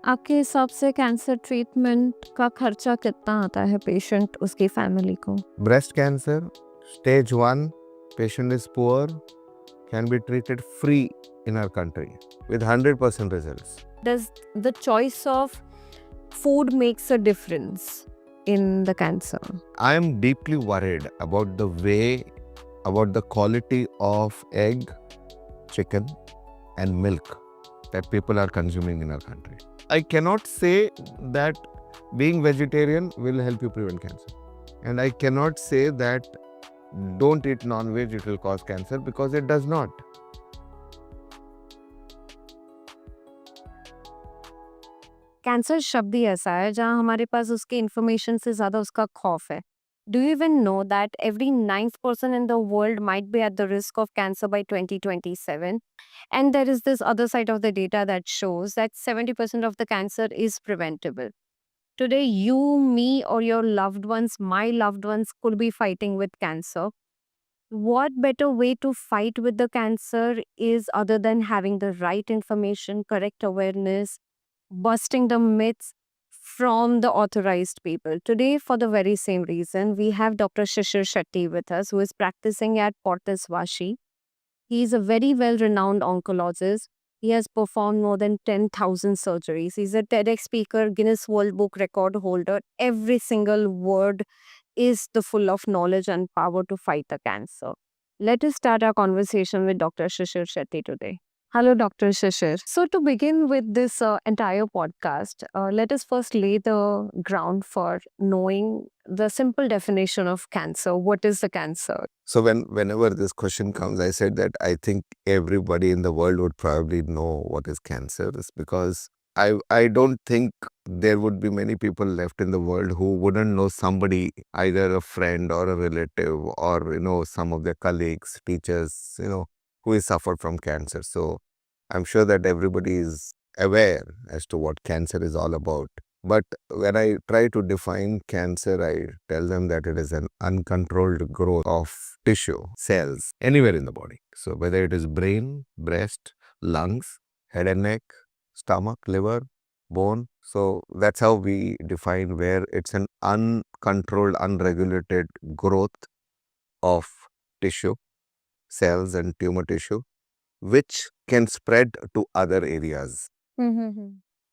आपके हिसाब से कैंसर ट्रीटमेंट का खर्चा कितना आता है पेशेंट उसकी फैमिली को? Breast cancer, stage 1, patient is poor, can be treated free in our country with 100% results. Does the choice of food makes a difference in the cancer? I am deeply worried about about the quality of egg, chicken, and milk that people are consuming in our country. I cannot say that being vegetarian will help you prevent cancer. And I cannot say that don't eat non-veg, it will cause cancer, because it does not. Cancer शब्द ही ऐसा है जहां हमारे पास उसकी information से ज्यादा उसका खौफ है. Do you even know that every ninth person in the world might be at the risk of cancer by 2027? And there is this other side of the data that shows that 70% of the cancer is preventable. Today, you, me, or your loved ones, my loved ones, could be fighting with cancer. What better way to fight with the cancer is other than having the right information, correct awareness, busting the myths from the authorized people. Today, for the very same reason, we have Dr. Shishir Shetty with us, who is practicing at Portis Vashi. He is a very well renowned oncologist. He has performed more than 10,000 surgeries. He's a TEDx speaker, Guinness World Book record holder. Every single word is the full of knowledge and power to fight the cancer. Let us start our conversation with Dr. Shishir Shetty today. Hello, Dr. Shishir. So, to begin with this entire podcast, let us first lay the ground for knowing the simple definition of cancer. What is the cancer? So whenever this question comes, I said that I think everybody in the world would probably know what is cancer. It's because I don't think there would be many people left in the world who wouldn't know somebody, either a friend or a relative, or some of their colleagues, teachers, who is suffered from cancer. So I'm sure that everybody is aware as to what cancer is all about. But when I try to define cancer, I tell them that it is an uncontrolled growth of tissue, cells, anywhere in the body. So whether it is brain, breast, lungs, head and neck, stomach, liver, bone. So that's how we define where it's an uncontrolled, unregulated growth of tissue, cells and tumor tissue, which can spread to other areas.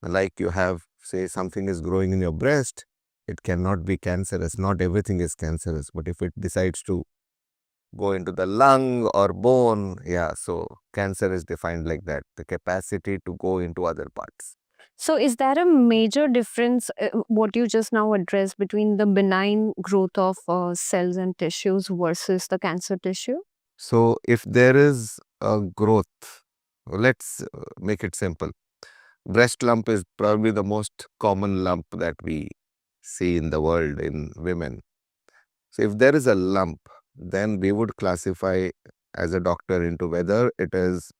Like you have, say, something is growing in your breast, it cannot be cancerous. Not everything is cancerous, but if it decides to go into the lung or bone, so cancer is defined like that, the capacity to go into other parts. So, is there a major difference, what you just now addressed, between the benign growth of cells and tissues versus the cancer tissue? So if there is a growth, let's make it simple. Breast lump is probably the most common lump that we see in the world in women. So if there is a lump, then we would classify as a doctor into whether it is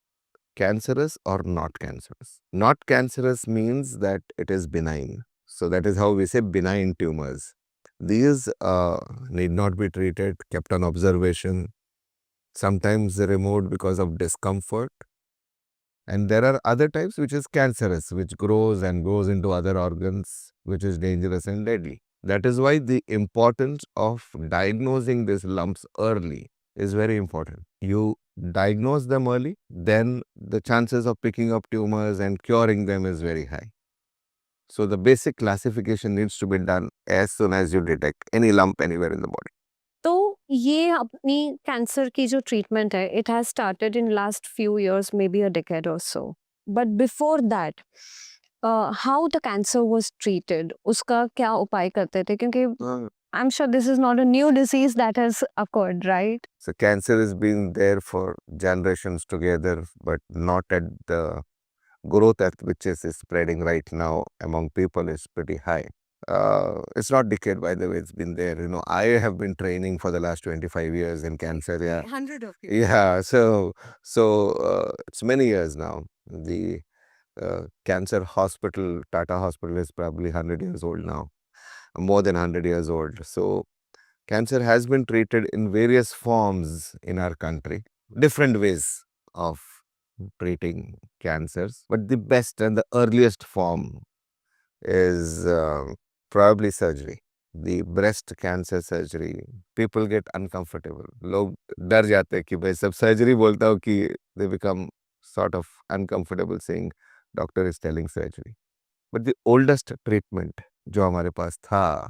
cancerous or not cancerous. Not cancerous means that it is benign. So that is how we say benign tumors. These need not be treated, kept on observation, sometimes removed because of discomfort. And there are other types which is cancerous, which grows and goes into other organs, which is dangerous and deadly. That is why the importance of diagnosing these lumps early is very important. You diagnose them early, then the chances of picking up tumors and curing them is very high. So the basic classification needs to be done as soon as you detect any lump anywhere in the body. तो ये अपनी cancer की जो treatment है, it has started in last few years, maybe a decade or so. But before that, how the cancer was treated, उसका क्या उपाय करते थे? क्योंकि I'm sure this is not a new disease that has occurred, right? So cancer has been there for generations together, but not at the growth at which is spreading right now among people is pretty high. It's not decade, by the way, it's been there. I have been training for the last 25 years in cancer. Yeah. 100 of you. Yeah. So it's many years now. The cancer hospital, Tata Hospital, is probably 100 years old now, more than 100 years old. So cancer has been treated in various forms in our country, different ways of treating cancers. But the best and the earliest form is probably surgery. The breast cancer surgery. People get uncomfortable. लोग डर जाते हैं कि भाई सब surgery बोलता हो कि they become sort of uncomfortable saying doctor is telling surgery. But the oldest treatment जो हमारे पास था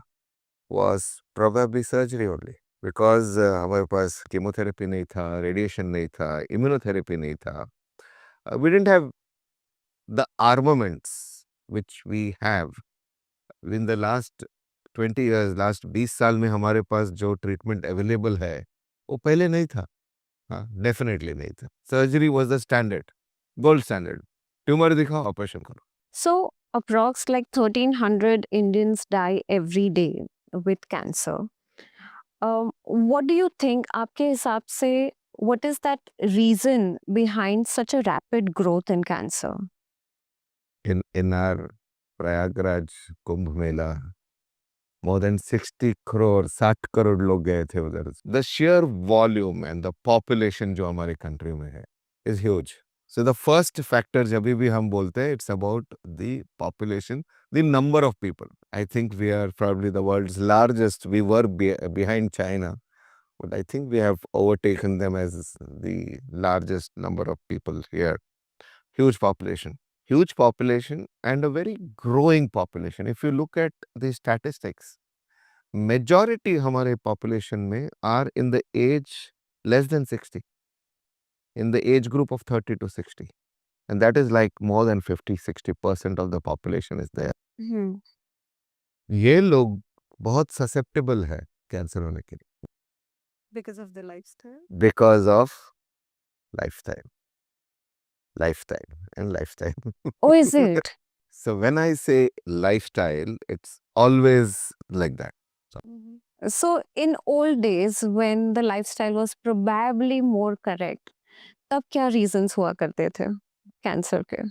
was probably surgery only. Because हमारे पास chemotherapy नहीं था, radiation नहीं था, immunotherapy नहीं था. We didn't have the armaments which we have in the last 20 years, last 20 साल में हमारे पास जो ट्रीटमेंट अवेलेबल है वो पहले नहीं था. हाँ, डेफिनेटली नहीं था. Surgery was the standard, gold standard. Tumour दिखाओ, ऑपरेशन करो. So, approx like 1300 Indians die every day with cancer. What do you think, आपके हिसाब से, what is that reason behind such a rapid growth in cancer? in our Prayagraj Kumbh Mela more than 60 crore 60 crore लोग गए थे उधर. The sheer volume and the population जो हमारे country में है is huge. So the first factor जब भी हम बोलते हैं it's about the population, the number of people. I think we are probably the world's largest. We were behind China, but I think we have overtaken them as the largest number of people here. Huge population. Huge population and a very growing population. If you look at the statistics, majority हमारे population में are in the age less than 60, in the age group of 30 to 60. And that is like more than 50-60% of the population is there. Hmm. ये लोग बहुत susceptible है cancer होने के लिए Because of the lifestyle? because of lifestyle. Lifestyle and lifestyle. Oh, is it? So when I say lifestyle, it's always like that. So, in old days, when the lifestyle was probably more correct, तब क्या reasons हुआ करते थे cancer के?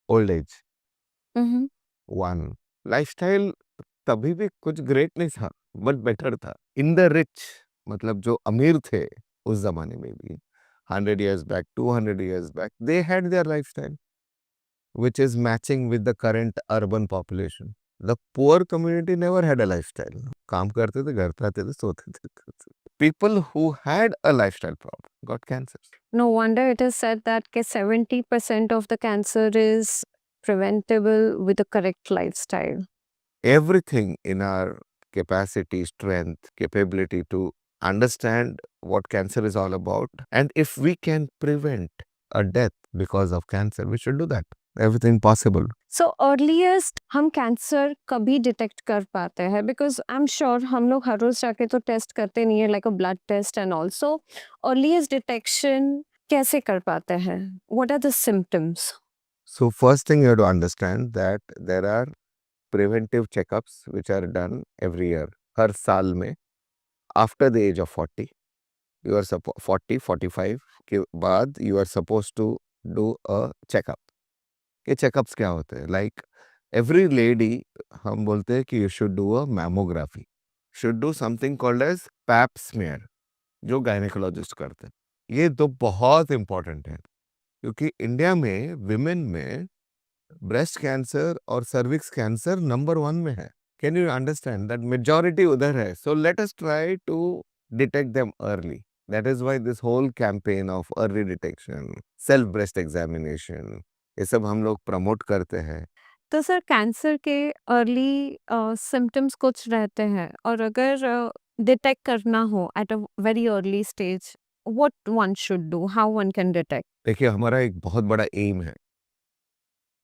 Old age, Mm-hmm. one. Lifestyle तभी भी कुछ great नहीं था, बट बेटर था. इन द रिच, मतलब जो अमीर थे उस जमाने में भी 100 years back, 200 years back, they had their lifestyle, which is matching with the current urban population. The poor community never had a lifestyle. काम करते थे, घर पे आते थे, सोते थे. People who had a lifestyle problem got cancer. No wonder it is said that 70% of the cancer is preventable with a correct lifestyle. Everything in our capacity, strength, capability to understand what cancer is all about. And if we can prevent a death because of cancer, we should do that. Everything possible. So earliest हम cancer कभी detect कर पाते हैं, because I'm sure हम लोग हर रोज जाके तो test करते नहीं है, like a blood test and also earliest detection कैसे कर पाते हैं? What are the symptoms? So first thing you have to understand that there are preventive checkups which are done every year. हर साल में after the age of 40, you are 40, 45 के बाद you are supposed to do a checkup. ये checkups क्या होते हैं? Like every lady, हम बोलते हैं कि you should do a mammography. Should do something called as pap smear, जो gynecologist करते हैं. ये तो बहुत important है, क्योंकि इंडिया में women में ब्रेस्ट कैंसर और सर्विक्स कैंसर नंबर 1 में है. Can you understand that majority उधर है. So let us try to detect them early. That is why this whole campaign of early detection, self breast examination, ये सब हम लोग प्रमोट करते हैं. तो सर कैंसर के अर्ली सिम्टम्स कुछ रहते हैं, और अगर डिटेक्ट करना हो at a very early stage, what one should do, how one can detect? देखिए, हमारा एक बहुत बड़ा एम है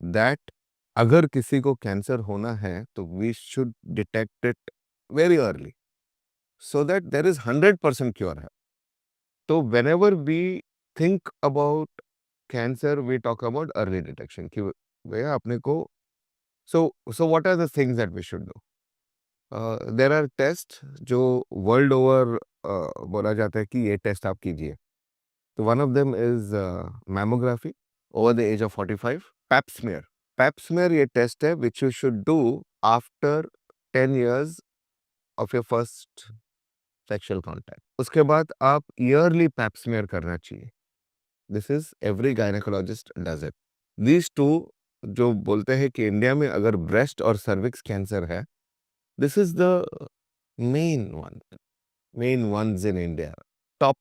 दैट अगर किसी को कैंसर होना है तो we should detect it very early, so that there is 100% cure है. तो whenever we think about cancer, we talk about early detection कि भैया अपने को. So what are the things that we should do? There are tests जो world over बोला जाता है कि ये टेस्ट आप कीजिए. तो one of them is mammography over the age of 45. Pap smear. Pap smear ये टेस्ट है which you should do after 10 years of your first sexual contact. उसके बाद आप ईयरली पैप स्मीयर करना चाहिए. This is every gynaecologist does it. These two जो बोलते हैं कि इंडिया में अगर ब्रेस्ट और सर्विक्स कैंसर है, this is the main ones in India. Top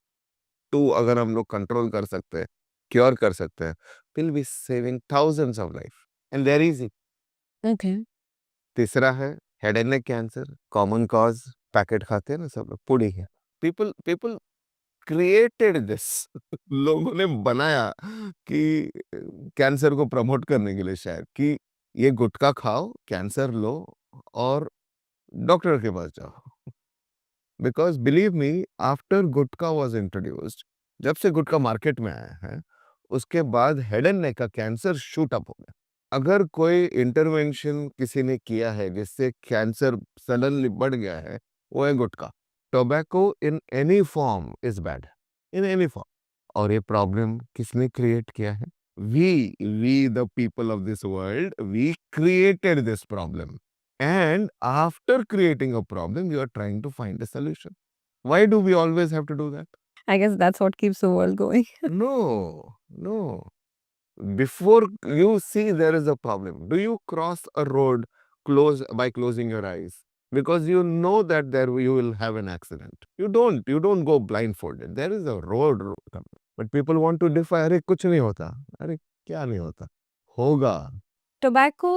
2 अगर हम लोग कंट्रोल कर सकते हैं, क्योर कर सकते हैं, will be saving thousands of life and there is it. Okay. तीसरा है head and neck cancer, common cause, packet खाते हैं ना सब लोग, पुड़ी है। पीपल पीपल क्रिएटेड दिस लोगों ने बनाया कि कैंसर को प्रमोट करने के लिए, शायद कि ये गुटखा खाओ, कैंसर लो और डॉक्टर के पास जाओ। Because believe me, after gutkha was introduced, जब से गुटखा मार्केट में आया है, उसके बाद हेड एंड नेक का कैंसर शूट अप हो गया। अगर कोई इंटरवेंशन किसी ने किया है जिससे कैंसर सडनली बढ़ गया है, वो है गुटखा। Tobacco in any form is bad, in any form. और ये प्रॉब्लम किसने क्रिएट किया है? We the people of this world, we created this problem, and after creating a problem you are trying to find a solution. Why do we always have to do that? I guess that's what keeps the world going. No. Before you see there is a problem, do you cross a road by closing your eyes because you know that there you will have an accident? You don't go blindfolded. There is a road coming. But people want to defy, अरे कुछ नहीं होता, अरे क्या नहीं होता, होगा। Tobacco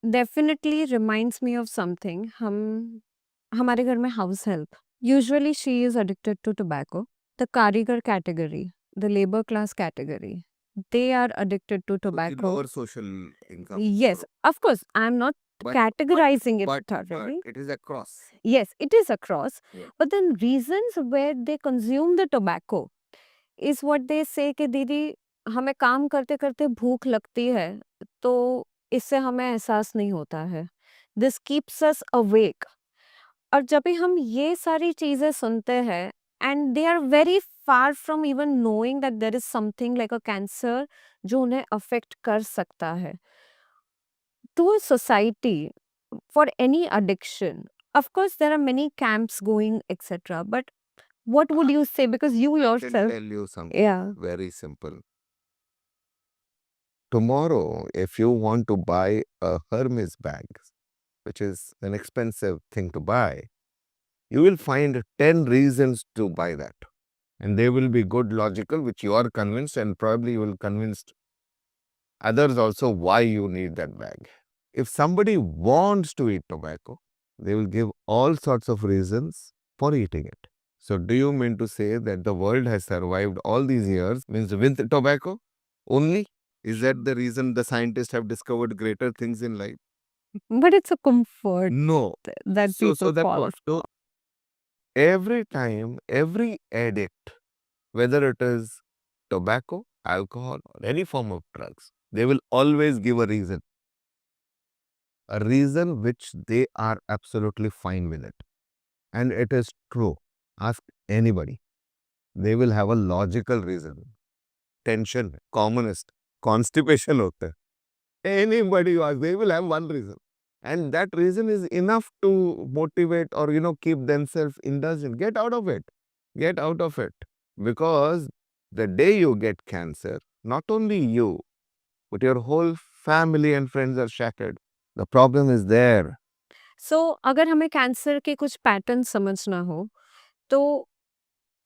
definitely reminds me of something. हमारे घर में house help, usually she is addicted to tobacco. The karigar category, the labour class category, they are addicted to tobacco. Lower social income. Yes, of course, I'm not But categorizing it but thoroughly. it is across. Yes, it is across. Yeah. But then reasons where they consume the tobacco is what they say कि दीदी हमें काम करते करते भूख लगती है, तो इससे हमें एहसास नहीं होता है, दिस कीप्स अस अवेक। और जब भी हम ये सारी चीजें सुनते हैं, and they are very far from even knowing that there is something like a cancer जो उन्हें अफेक्ट कर सकता है, to a society for any addiction. Of course there are many camps going, etc., but what would you say, because you I can yourself, tell you something yeah, very simple. Tomorrow, if you want to buy a Hermes bag, which is an expensive thing to buy, you will find 10 reasons to buy that. And they will be good, logical, which you are convinced, and probably you will convince others also why you need that bag. If somebody wants to eat tobacco, they will give all sorts of reasons for eating it. So do you mean to say that the world has survived all these years means with tobacco only? Is that the reason the scientists have discovered greater things in life? but it's a comfort No. that So people that fall what? So every time, every addict, whether it is tobacco, alcohol, or any form of drugs, they will always give a reason which they are absolutely fine with it. And it is true. Ask anybody. They will have a logical reason. Tension, communist, constipation होता है. Anybody you ask, they will have one reason. And that reason is enough to motivate or, keep themselves indulgent. Get out of it. Get out of it. Because the day you get cancer, not only you, but your whole family and friends are shattered. The problem is there. so अगर हमें cancer के कुछ pattern समझना हो, तो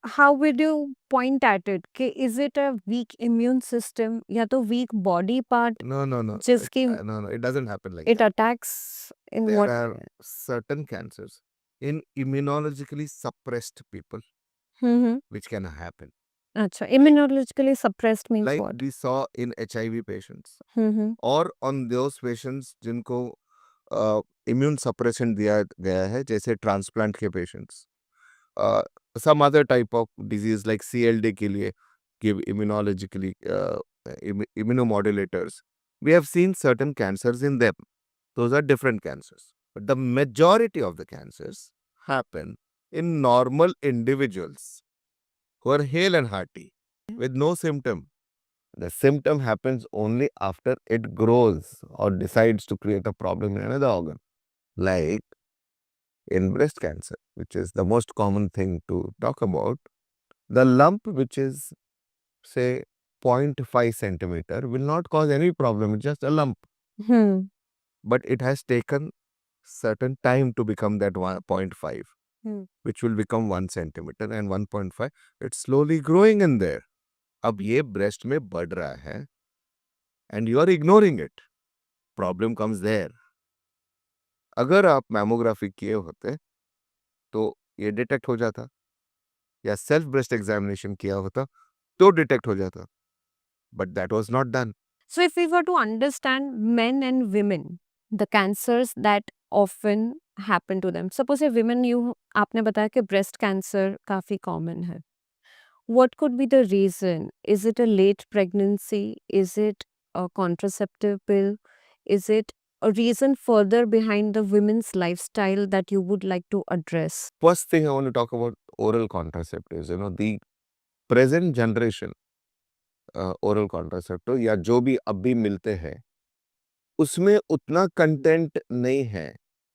how would you point at it कि is it a weak immune system या तो weak body part No. जिसकी No. It doesn't happen like it that. attacks in There what? are certain cancers in immunologically suppressed people hmm, which can happen. अच्छा, immunologically suppressed means Like what? we saw in HIV patients hmm, or on those patients जिनको immune suppression दिया गया है, जैसे transplant के patients. Some other type of disease like CLD के लिए give immunologically immunomodulators. We have seen certain cancers in them. Those are different cancers. But the majority of the cancers happen in normal individuals who are hale and hearty with no symptom. The symptom happens only after it grows or decides to create a problem in another organ. Like in breast cancer, which is the most common thing to talk about, the lump, which is say 0.5 centimeter, will not cause any problem. It's just a lump. Hmm. but it has taken certain time to become that 1.5, Hmm. which will become 1 centimeter and 1.5. It's slowly growing in there. अब ये breast में बढ़ रहा है and you are ignoring it. Problem comes there. अगर आप mammography किए होते तो ये डिटेक्ट हो जाता, या सेल्फ ब्रेस्ट एग्जामिनेशन किया होता तो डिटेक्ट हो जाता, but that was not done. So, if we were to understand men and women, the cancers that often happen to them. Suppose a women you आपने बताया कि breast cancer काफी common है. What could be the reason? Is it a late pregnancy? Is it a contraceptive pill? Is it a reason further behind the women's lifestyle that you would like to address? First thing I want to talk about oral contraceptives. The present generation oral contraceptive या जो भी अभी मिलते हैं उसमें उतना content नहीं है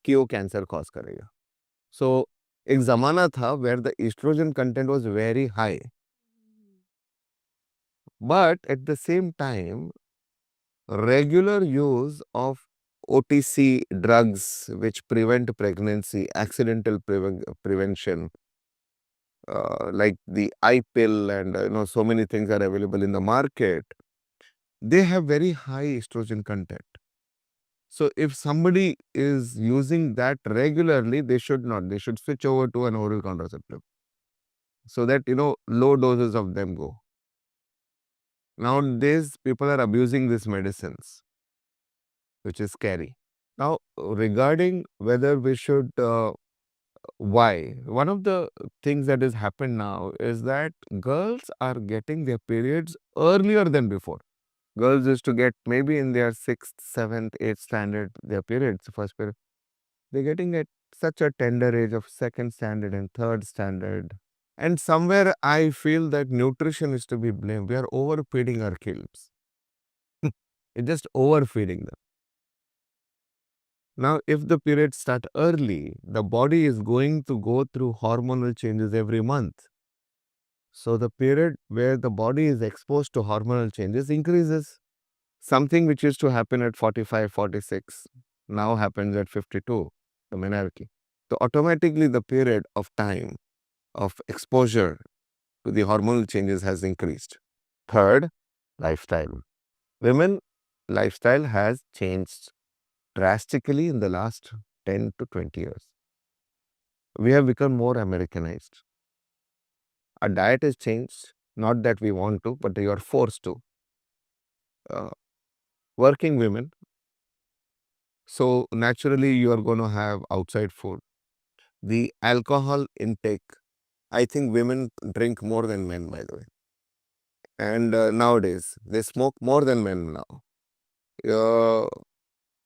कि वो कैंसर कॉज करेगा. सो एक जमाना था where the oestrogen content was very high, but at the same time regular use of OTC drugs which prevent pregnancy, accidental prevention, like the eye pill, and so many things are available in the market. They have very high estrogen content. So if somebody is using that regularly, they should not. They should switch over to an oral contraceptive so that low doses of them go. Nowadays, people are abusing these medicines, which is scary. Now, regarding whether we should, why? One of the things that has happened now is that girls are getting their periods earlier than before. Girls used to get maybe in their 6th, 7th, 8th standard, their periods, first period. They're getting at such a tender age of 2nd standard and 3rd standard. And somewhere I feel that nutrition is to be blamed. We are overfeeding our kids. It's just overfeeding them. Now, if the periods start early, the body is going to go through hormonal changes every month. So, the period where the body is exposed to hormonal changes increases. Something which used to happen at 45, 46 now happens at 52, the menarche. So, automatically the period of time of exposure to the hormonal changes has increased. Third, lifestyle. Women lifestyle has changed drastically in the last 10 to 20 years. We have become more Americanized. Our diet has changed, not that we want to, but you are forced to. Working women, so naturally you are going to have outside food. The alcohol intake, I think women drink more than men, by the way. And nowadays, they smoke more than men now.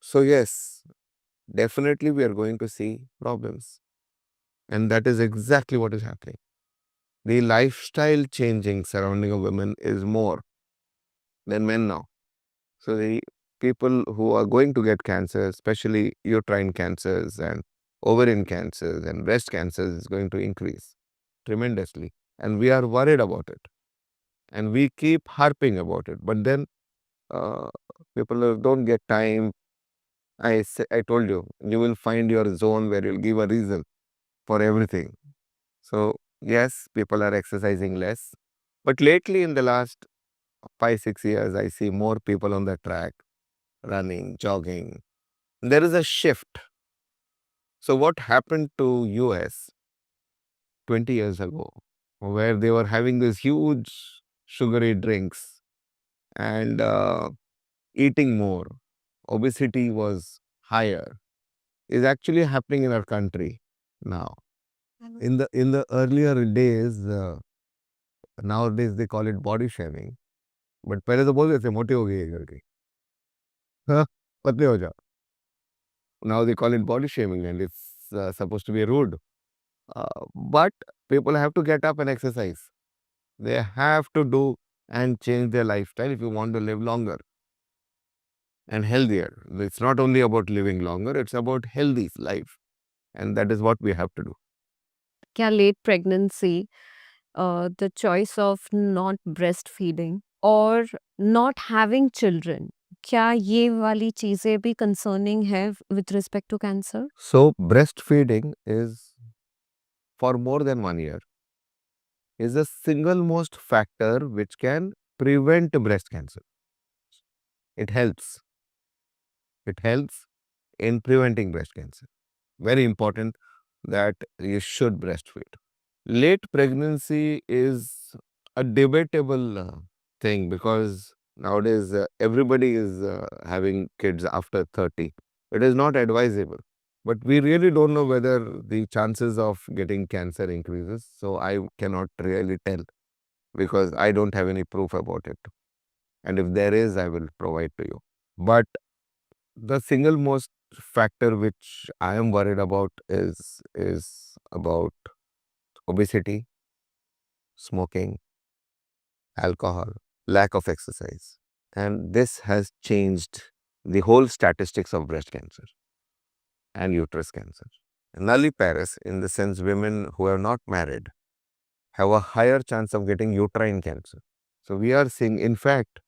So yes, definitely we are going to see problems. And that is exactly what is happening. The lifestyle changing surrounding a women is more than men now. So the people who are going to get cancer, especially uterine cancers and ovarian cancers and breast cancers, is going to increase tremendously. And we are worried about it. And we keep harping about it. But then people don't get time. I told you, you will find your zone where you'll give a reason for everything. So yes, people are exercising less. But lately in the last 5, 6 years, I see more people on the track, running, jogging. There is a shift. So what happened to US 20 years ago, where they were having these huge sugary drinks and eating more, obesity was higher, is actually happening in our country now. In the earlier days, nowadays they call it body shaming. But पहले तो बोलते थे मोटे हो गए ये करके, हाँ, पतले हो जाओ. Now they call it body shaming and it's supposed to be rude. But people have to get up and exercise. They have to do and change their lifestyle if you want to live longer and healthier. It's not only about living longer, it's about healthy life. And that is what we have to do. क्या late pregnancy, the choice of not breastfeeding or not having children क्या ये वाली चीजें भी concerning है with respect to cancer? So breastfeeding is for more than 1 year is the single most factor which can prevent breast cancer. It helps. It helps in preventing breast cancer. Very important that you should breastfeed. Late pregnancy is a debatable thing because nowadays everybody is having kids after 30. It is not advisable. But we really don't know whether the chances of getting cancer increases. So I cannot really tell because I don't have any proof about it. And if there is, I will provide to you. But the single most factor which I am worried about is about obesity, smoking, alcohol, lack of exercise. And this has changed the whole statistics of breast cancer and uterus cancer. Nulliparous, in the sense women who are not married, have a higher chance of getting uterine cancer. So we are seeing, in fact,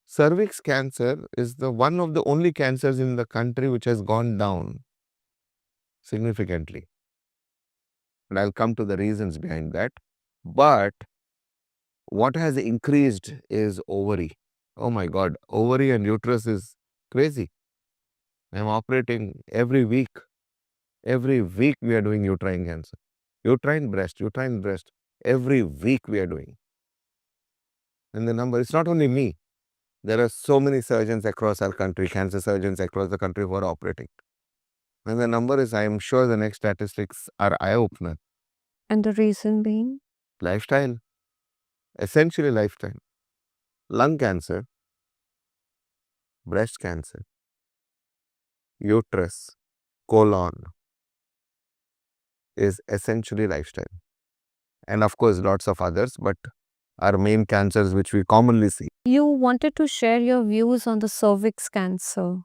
cervix cancer is the one of the only cancers in the country which has gone down significantly. And I'll come to the reasons behind that. But what has increased is ovary. Oh my God, ovary and uterus is crazy. I'm operating every week. Every week we are doing uterine cancer. Uterine breast. Every week we are doing. And the number, it's not only me. There are so many surgeons across our country, cancer surgeons across the country who are operating. And the number is, I am sure the next statistics are eye-opener. And the reason being? Lifestyle. Essentially lifestyle. Lung cancer, breast cancer, uterus, colon is essentially lifestyle. And of course, lots of others, but are main cancers which we commonly see. You wanted to share your views on the cervix cancer.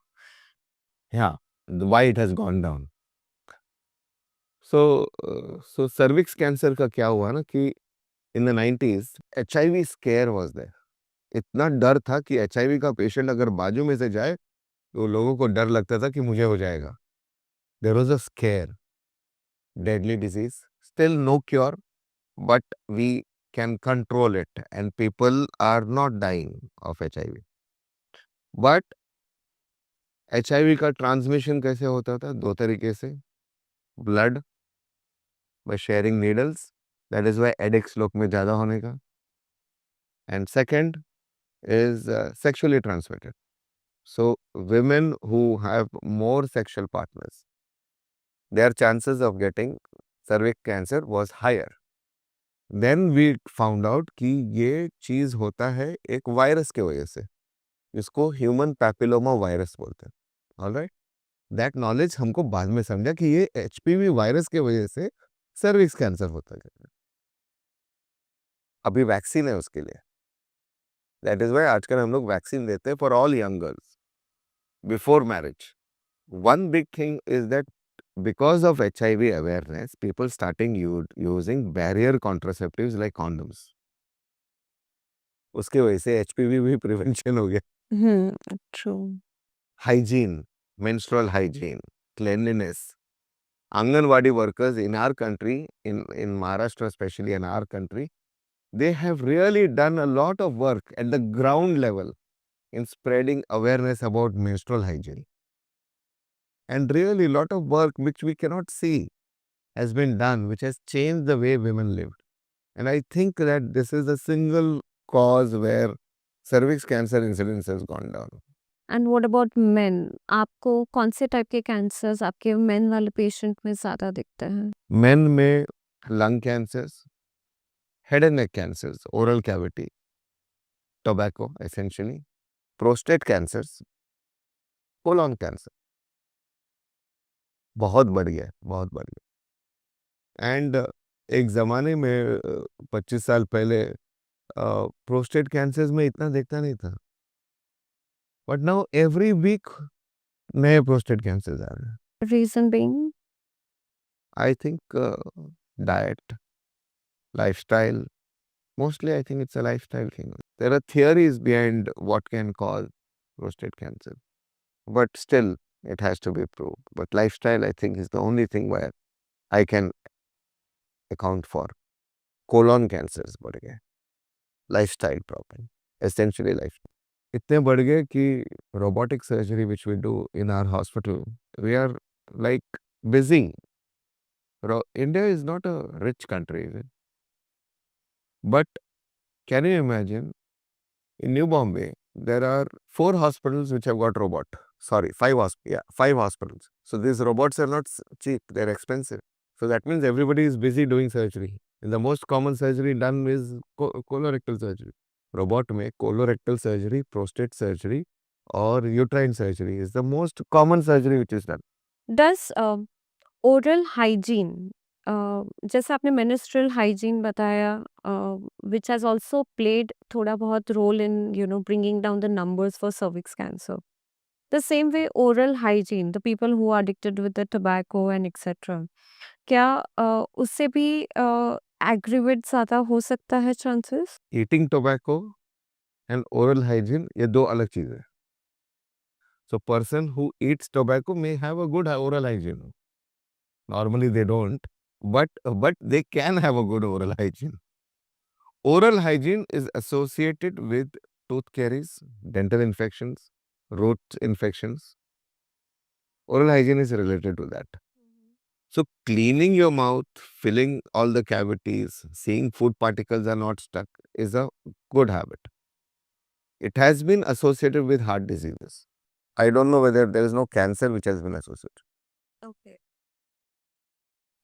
Yeah, why it has gone down. So cervix cancer का क्या हुआ ना कि in the 90s HIV scare was there. इतना डर था कि HIV का पेशेंट अगर बाजू में से जाए तो लोगों को डर लगता था कि मुझे हो जाएगा. There was a scare. Deadly disease. Still no cure, but we can control it and people are not dying of HIV. But HIV का ट्रांसमिशन कैसे होता था? 2 तरीके से. Blood by sharing needles. That is why addicts लोग में ज़्यादा होने का. And second is sexually transmitted. So women who have more sexual partners, their chances of getting cervix cancer was higher. Then we found out कि ये चीज़ होता है एक वायरस के वजह से, इसको ह्यूमन पैपिलोमा वायरस बोलते हैं. ऑलराइट, दैट नॉलेज हमको बाद में समझा कि ये एचपीवी वायरस के वजह से सर्विक्स कैंसर होता है. अभी वैक्सीन है उसके लिए. दैट इज वाई आजकल हम लोग वैक्सीन देते हैं for all young girls before marriage. One big thing is that because of HIV awareness, people starting using barrier contraceptives like condoms. उसके वजह से HPV भी प्रिवेंशन हो गया. True. Hygiene, menstrual hygiene, cleanliness. Anganwadi workers in our country, in Maharashtra especially, in our country, they have really done a lot of work at the ground level in spreading awareness about menstrual hygiene. And really a lot of work which we cannot see has been done, which has changed the way women lived. And I think that this is the single cause where cervix cancer incidence has gone down. And what about men? आपको कौन से type के cancers आपके main वाले patient में ज़्यादा दिखते हैं? Men में lung cancers, head and neck cancers, oral cavity, tobacco essentially, prostate cancers, colon cancer. बहुत बढ़ गया, बहुत बढ़ गया. एंड एक ज़माने में 25 साल पहले प्रोस्टेट कैंसर्स में इतना देखता नहीं था. बट नाउ एवरी वीक नए प्रोस्टेट कैंसर्स आ रहे हैं. Reason being? I think diet, lifestyle. Mostly I think it's a lifestyle thing. There are theories behind what can cause. prostate cancer. But still, it has to be proved. But lifestyle, I think, is the only thing where I can account for. Colon cancers बढ़ गए, lifestyle problem, essentially lifestyle. इतने बढ़ गए कि robotic surgery which we do in our hospital, we are like busy. India is not a rich country, is it? But can you imagine, in New Bombay, there are 4 hospitals which have got robot. Sorry, 5 hospitals. So these robots are not cheap, they're expensive. So that means everybody is busy doing surgery. And the most common surgery done is colorectal surgery. Robot में colorectal surgery, prostate surgery or uterine surgery is the most common surgery which is done. Does oral hygiene, जैसे आपने menstrual hygiene बताया, which has also played थोड़ा बहुत role in bringing down the numbers for cervix cancer. The same way oral hygiene, the people who are addicted with the tobacco and etc. क्या उससे भी aggravate ज़्यादा हो सकता है chances? Eating tobacco and oral hygiene ये दो अलग चीज़ है. So person who eats tobacco may have a good oral hygiene. Normally they don't, but they can have a good oral hygiene. Oral hygiene is associated with tooth caries, dental infections, root infections. Oral hygiene is related to that. So cleaning your mouth, filling all the cavities, seeing food particles are not stuck is a good habit. It has been associated with heart diseases. I don't know whether there is no cancer which has been associated. Okay.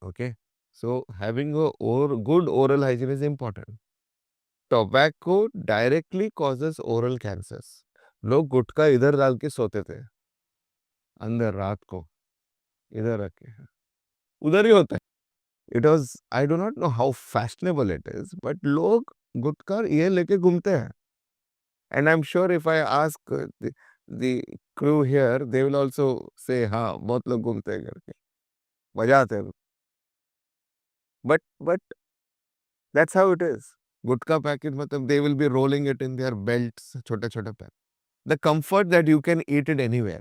Okay. So having a good oral hygiene is important. Tobacco directly causes oral cancers. लोग गुटखा इधर डाल के सोते थे अंदर रात को इधर रख के उधर ही होता है. It was, I do not know how fashionable it is, but लोग गुटखा ये लेके घूमते हैं. And I'm sure if I ask the crew here, they will also say, हाँ बहुत लोग घूमते हैं करके मजा आते हैं. But that's how it is. Gutka packet, matlab, they will be rolling it in their belts, छोटा छोटा pack. The comfort that you can eat it anywhere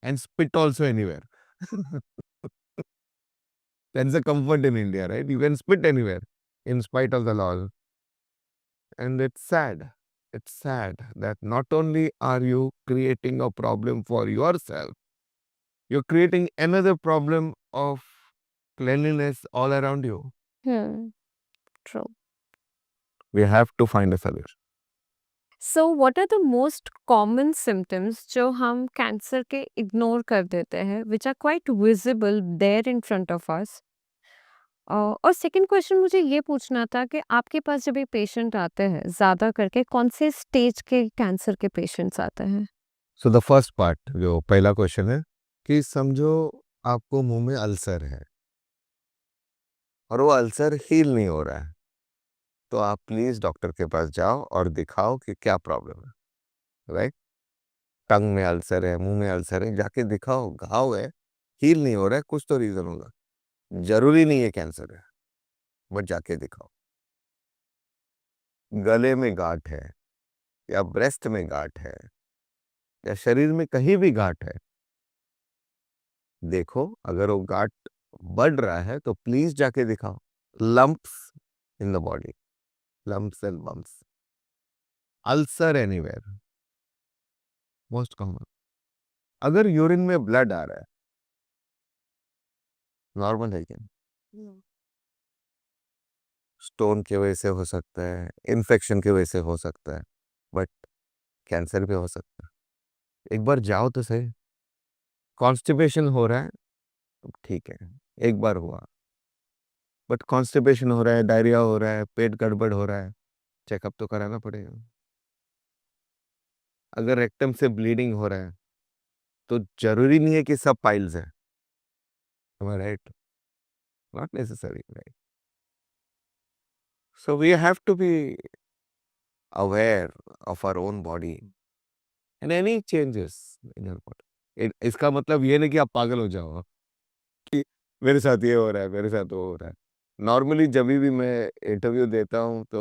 and spit also anywhere. That's the comfort in India, right? You can spit anywhere in spite of the law. And it's sad. It's sad that not only are you creating a problem for yourself, you're creating another problem of cleanliness all around you. True. We have to find a solution. So what are the most common symptoms जो हम cancer के ignore कर देते हैं, which are quite visible there in front of us? और second question मुझे ये पूछना था कि आपके पास जब ये पेशेंट आते हैं, ज़्यादा करके कौन से स्टेज के कैंसर के पेशेंट्स आते हैं? सो द फर्स्ट पार्ट जो पहला क्वेश्चन है कि समझो आपको मुंह में अल्सर है और वो अल्सर हील नहीं हो रहा है, तो आप प्लीज डॉक्टर के पास जाओ और दिखाओ कि क्या प्रॉब्लम है. राइट? टंग में अल्सर है, मुंह में अल्सर है, जाके दिखाओ. घाव है, हील नहीं हो रहा है, कुछ तो रीजन होगा. जरूरी नहीं है कैंसर है, बट जाके दिखाओ. गले में गांठ है या ब्रेस्ट में गांठ है या शरीर में कहीं भी गांठ है, देखो. अगर वो गांठ बढ़ रहा है तो प्लीज जाके दिखाओ. Lumps in the body, lumps and bumps, ulcer anywhere, most common. अगर यूरिन में ब्लड आ रहा है, नॉर्मल है क्या? स्टोन की वजह से हो सकता है, इन्फेक्शन की वजह से हो सकता है, बट कैंसर भी हो सकता है. एक बार जाओ तो सही. कॉन्स्टिपेशन हो रहा है, ठीक है, एक बार हुआ. बट कॉन्स्टिपेशन हो रहा है, डायरिया हो रहा है, पेट गड़बड़ हो रहा है, चेकअप तो कराना पड़ेगा. अगर रेक्टम से ब्लीडिंग हो रहा है तो जरूरी नहीं है कि सब पाइल्स है. Right? Not necessary. Right? So we have to be aware of our own body and any changes in your body. इसका मतलब ये नहीं कि आप पागल हो जाओ कि मेरे साथ ये हो रहा है, मेरे साथ वो हो रहा है. नॉर्मली जब भी मैं इंटरव्यू देता हूँ तो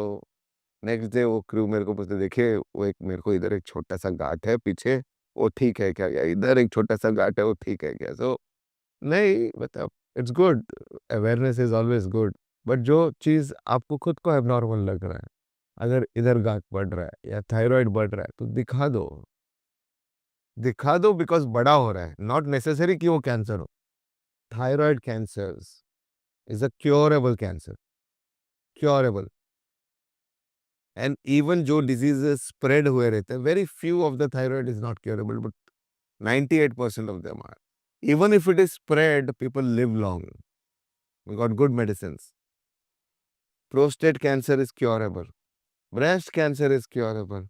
नेक्स्ट डे वो क्रू मेरे को पूछते, देखिए वो एक मेरे को इधर एक छोटा सा गांठ है पीछे, वो ठीक है क्या, या इधर एक छोटा सा गांठ है वो ठीक है क्या? सो नहीं, मतलब it's good, awareness is always good, but जो चीज आपको खुद को एबनॉर्मल लग रहा है, अगर इधर गांठ बढ़ रहा है या थायराइड बढ़ रहा है तो दिखा दो, दिखा दो, बिकॉज बड़ा हो रहा है, नॉट नेसेसरी कि वो कैंसर हो। Thyroid cancer is a curable cancer, curable. And even जो डिजीजेस स्प्रेड हुए रहते हैं, very few of the thyroid is not curable, but 98% of them are. Even if it is spread, people live long. We got good medicines. Prostate cancer is curable. Breast cancer is curable.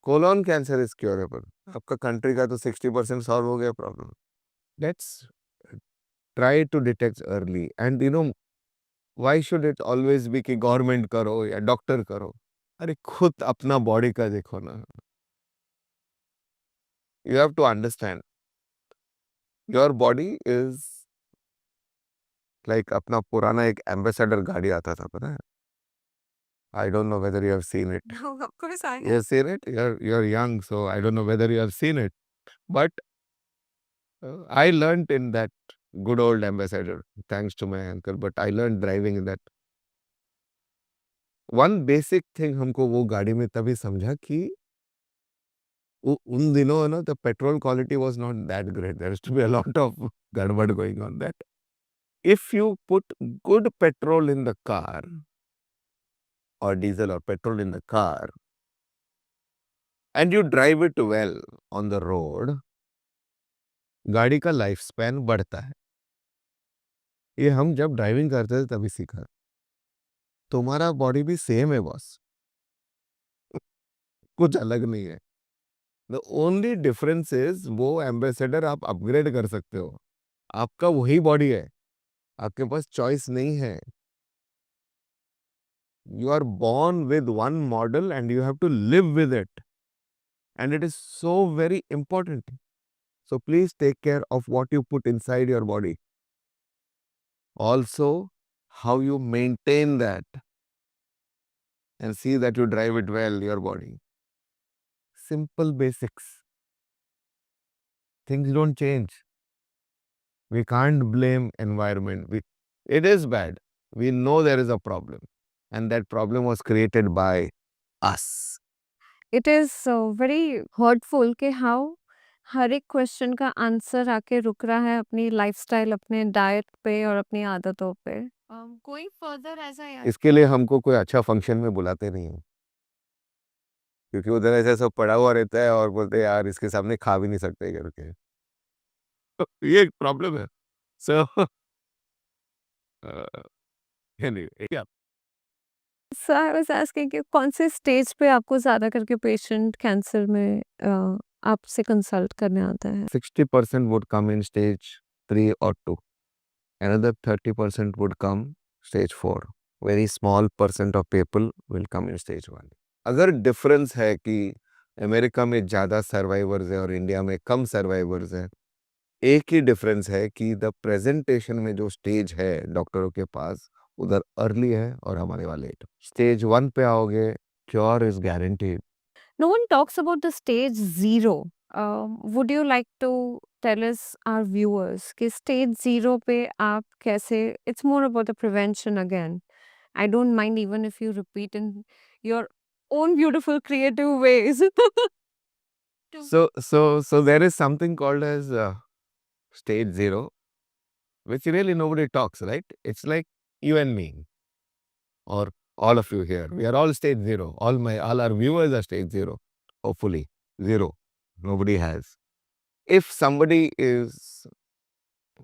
Colon cancer is curable. आपका country का तो 60% solve हो गया problem. Let's try to detect early. And you know, why should it always be कि government करो या doctor करो? अरे खुद अपना बॉडी का देखो ना. You have to understand. Your body is like अपना पुराना एक एम्बेसडर गाड़ी आता था, पता है? I don't know whether you have seen it. No, of course I You have seen it? You're young, so I don't know whether you have seen it. But I learned in that good old ambassador, thanks to my uncle. But I learned driving in that. One basic thing हमको वो गाड़ी में तभी समझा कि उन दिनों ना the petrol quality was not that great. There used to be a lot of गड़बड़ going on that. If you put good petrol in the car or diesel or petrol in the car and you drive it well on the road, गाड़ी का life span बढ़ता है। ये हम जब driving करते थे तभी सीखा। तुम्हारा बॉडी भी सेम है बॉस, कुछ अलग नहीं है। द ओनली डिफरेंस इज वो एम्बेसडर आप अपग्रेड कर सकते हो, आपका वही बॉडी है, आपके पास चॉइस नहीं है। You are born with one model and you have to live with it, and it is so very important. So please take care of what you put inside your body, also how you maintain that, and see that you drive it well, your body. Simple basics. Things don't change. We can't blame environment. It is bad. We know there is a problem, and that problem was created by us. It is very hurtful कि how हर एक question का answer आके रुक रहा है अपनी lifestyle, अपने diet पे और अपनी आदतों पे। गोइंग फर्दर एज आई इसके लिए हमको कोई अच्छा फंक्शन में बुलाते नहीं हैं, क्योंकि उधर ऐसा सब पड़ा हुआ रहता है और बोलते हैं यार इसके सामने खा भी नहीं सकते करके। ये एक प्रॉब्लम है। सो एनीवे, या सो आई वाज आस्किंग कि कौन से स्टेज पे आपको ज़्यादा करके पेशेंट कैंसर में आपसे कंसल्ट करने आता है? 60% would come in stage 3 or 2. Another 30% would come stage 4. Very small percent of people will come in stage 1. अगर डिफरेंस है कि अमेरिका में ज़्यादा सर्वाइवर्स है और इंडिया में कम सर्वाइवर्स हैं, एक ही डिफरेंस है कि द प्रेजेंटेशन में जो स्टेज है डॉक्टरों के पास, उधर अर्ली है और हमारे वाले लेट। स्टेज 1 पे आओगे, cure is guaranteed. No one talks about the stage 0. Would you like to tell us our viewers कि stage 0 पे आप कैसे, it's more about the prevention again. I don't mind even if you repeat in your own beautiful creative ways. So there is something called as stage 0, which really nobody talks, right? It's like you and me, or all of you here. We are all stage 0. All our viewers are stage 0. Hopefully, 0. Nobody has. If somebody is,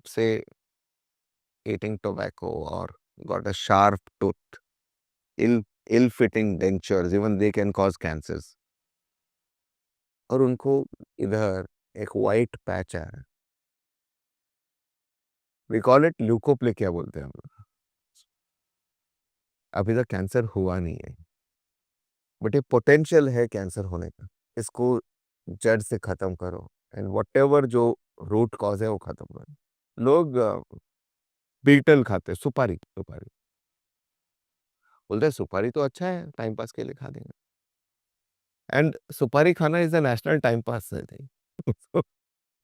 say, eating tobacco or got a sharp tooth, ill-fitting dentures, even they can cause cancers. और उनको इधर एक white patch है, we call it leukoplakia बोलते हैं हम लोग। अभी तक कैंसर हुआ नहीं है, बट ये पोटेंशियल है कैंसर होने का। इसको जड़ से खत्म करो, एंड व्हाटएवर जो रूट कॉज है वो खत्म करो। लोग बीटल खाते हैं, सुपारी सुपारी, बोलते हैं सुपारी तो अच्छा है, टाइम पास के लिए खा लेंगे। एंड सुपारी खाना is a national time pass है नहीं।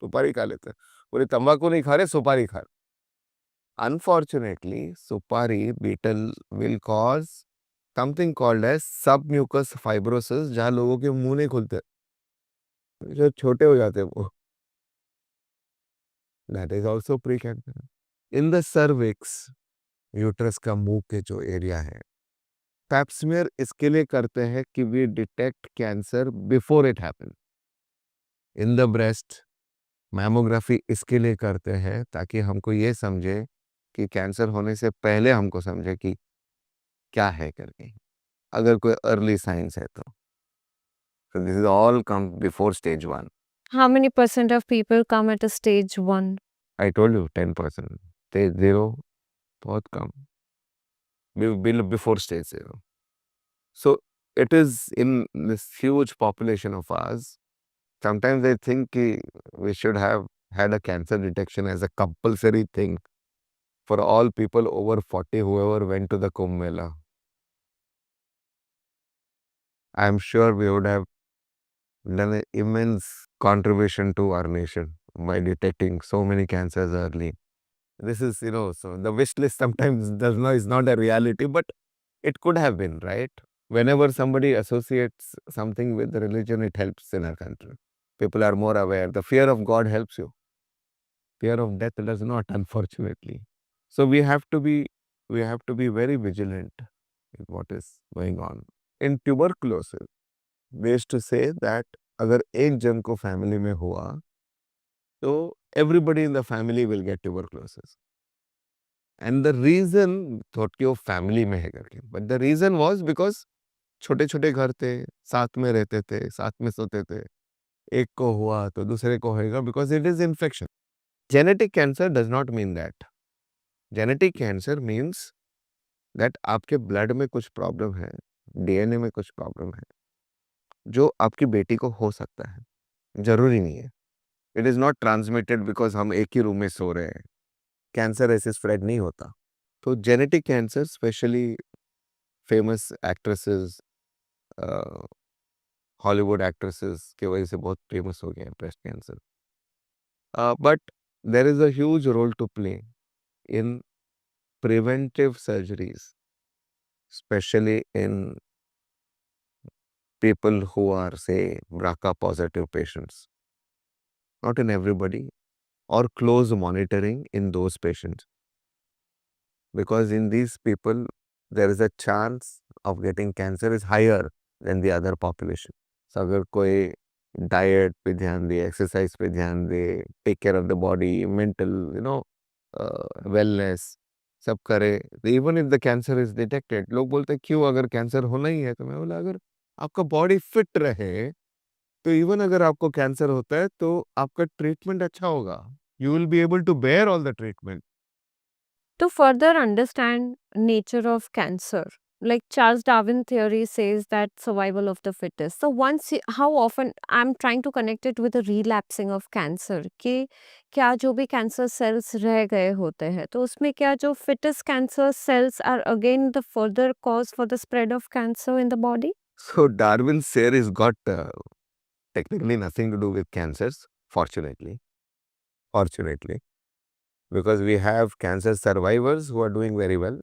सुपारी खा लेते हैं, बोले तंबाकू नहीं खा रहे, सुपारी खा रहे। Unfortunately, supari beetle will cause something called as submucous fibrosis, जहाँ लोगों के मुंह नहीं खुलते, जो छोटे हो जाते हैं वो। That is also pre-cancer. In the cervix, uterus का मुंह के जो एरिया है, पैप्समियर इसके लिए करते हैं कि we detect cancer before it happen. In the breast, mammography इसके लिए करते हैं ताकि हमको ये समझे कि कैंसर होने से पहले हमको समझे कि क्या है करके, अगर कोई अर्ली साइंस है तो। So this is all come before stage 1. How many percent of people come at a stage 1? I told you 10%. Stage 0, बहुत कम. Before stage 0. So it is in this huge population of ours. Sometimes I think we should have had a cancer detection as a compulsory thing for all people over 40 whoever went to the Kumbh Mela. I am sure we would have done an immense contribution to our nation by detecting so many cancers early. This is, so the wish list sometimes is not a reality, but it could have been, right? Whenever somebody associates something with religion, it helps in our country. People are more aware. The fear of God helps you. Fear of death does not, unfortunately. So we have to be very vigilant in what is going on. In tuberculosis, we used to say that अगर एक जन को family में हुआ, तो everybody in the family will get tuberculosis. And the reason thought कि वो family में है करके, but the reason was because छोटे छोटे घर थे, साथ में रहते थे, साथ में सोते थे, एक को हुआ तो दूसरे को होएगा, because it is infection. Genetic cancer does not mean that. Genetic cancer means that आपके blood में कुछ problem है, DNA में कुछ problem है, जो आपकी बेटी को हो सकता है, जरूरी नहीं है। It is not transmitted because हम एक ही रूम में सो रहे हैं, कैंसर ऐसे स्प्रेड नहीं होता। तो genetic cancer specially famous actresses, Hollywood actresses की वजह से बहुत फेमस हो गए हैं breast cancer. But there is a huge role to play in preventive surgeries, specially in people who are, say, BRCA positive patients. Not in everybody, or close monitoring in those patients. Because in these people, there is a chance of getting cancer is higher than the other population. So अगर कोई diet पे ध्यान दे, exercise पे ध्यान दे, take care of the body, mental, wellness, सब करे, even if the cancer is detected, लोग बोलते हैं क्यों, अगर कैंसर होना ही है, तो मैं बोला अगर आपका बॉडी फिट रहे, तो इवन अगर आपको कैंसर होता है तो आपका ट्रीटमेंट अच्छा होगा, you will be able to bear all the treatment. To further understand nature of cancer, like Charles Darwin theory says that survival of the fittest. So how often I'm trying to connect it with the relapsing of cancer कि क्या जो भी cancer cells रह गए होते हैं तो उसमें क्या जो fittest cancer cells are again the further cause for the spread of cancer in the body? So Darwin's theory has got technically nothing to do with cancers, fortunately. Fortunately. Because we have cancer survivors who are doing very well.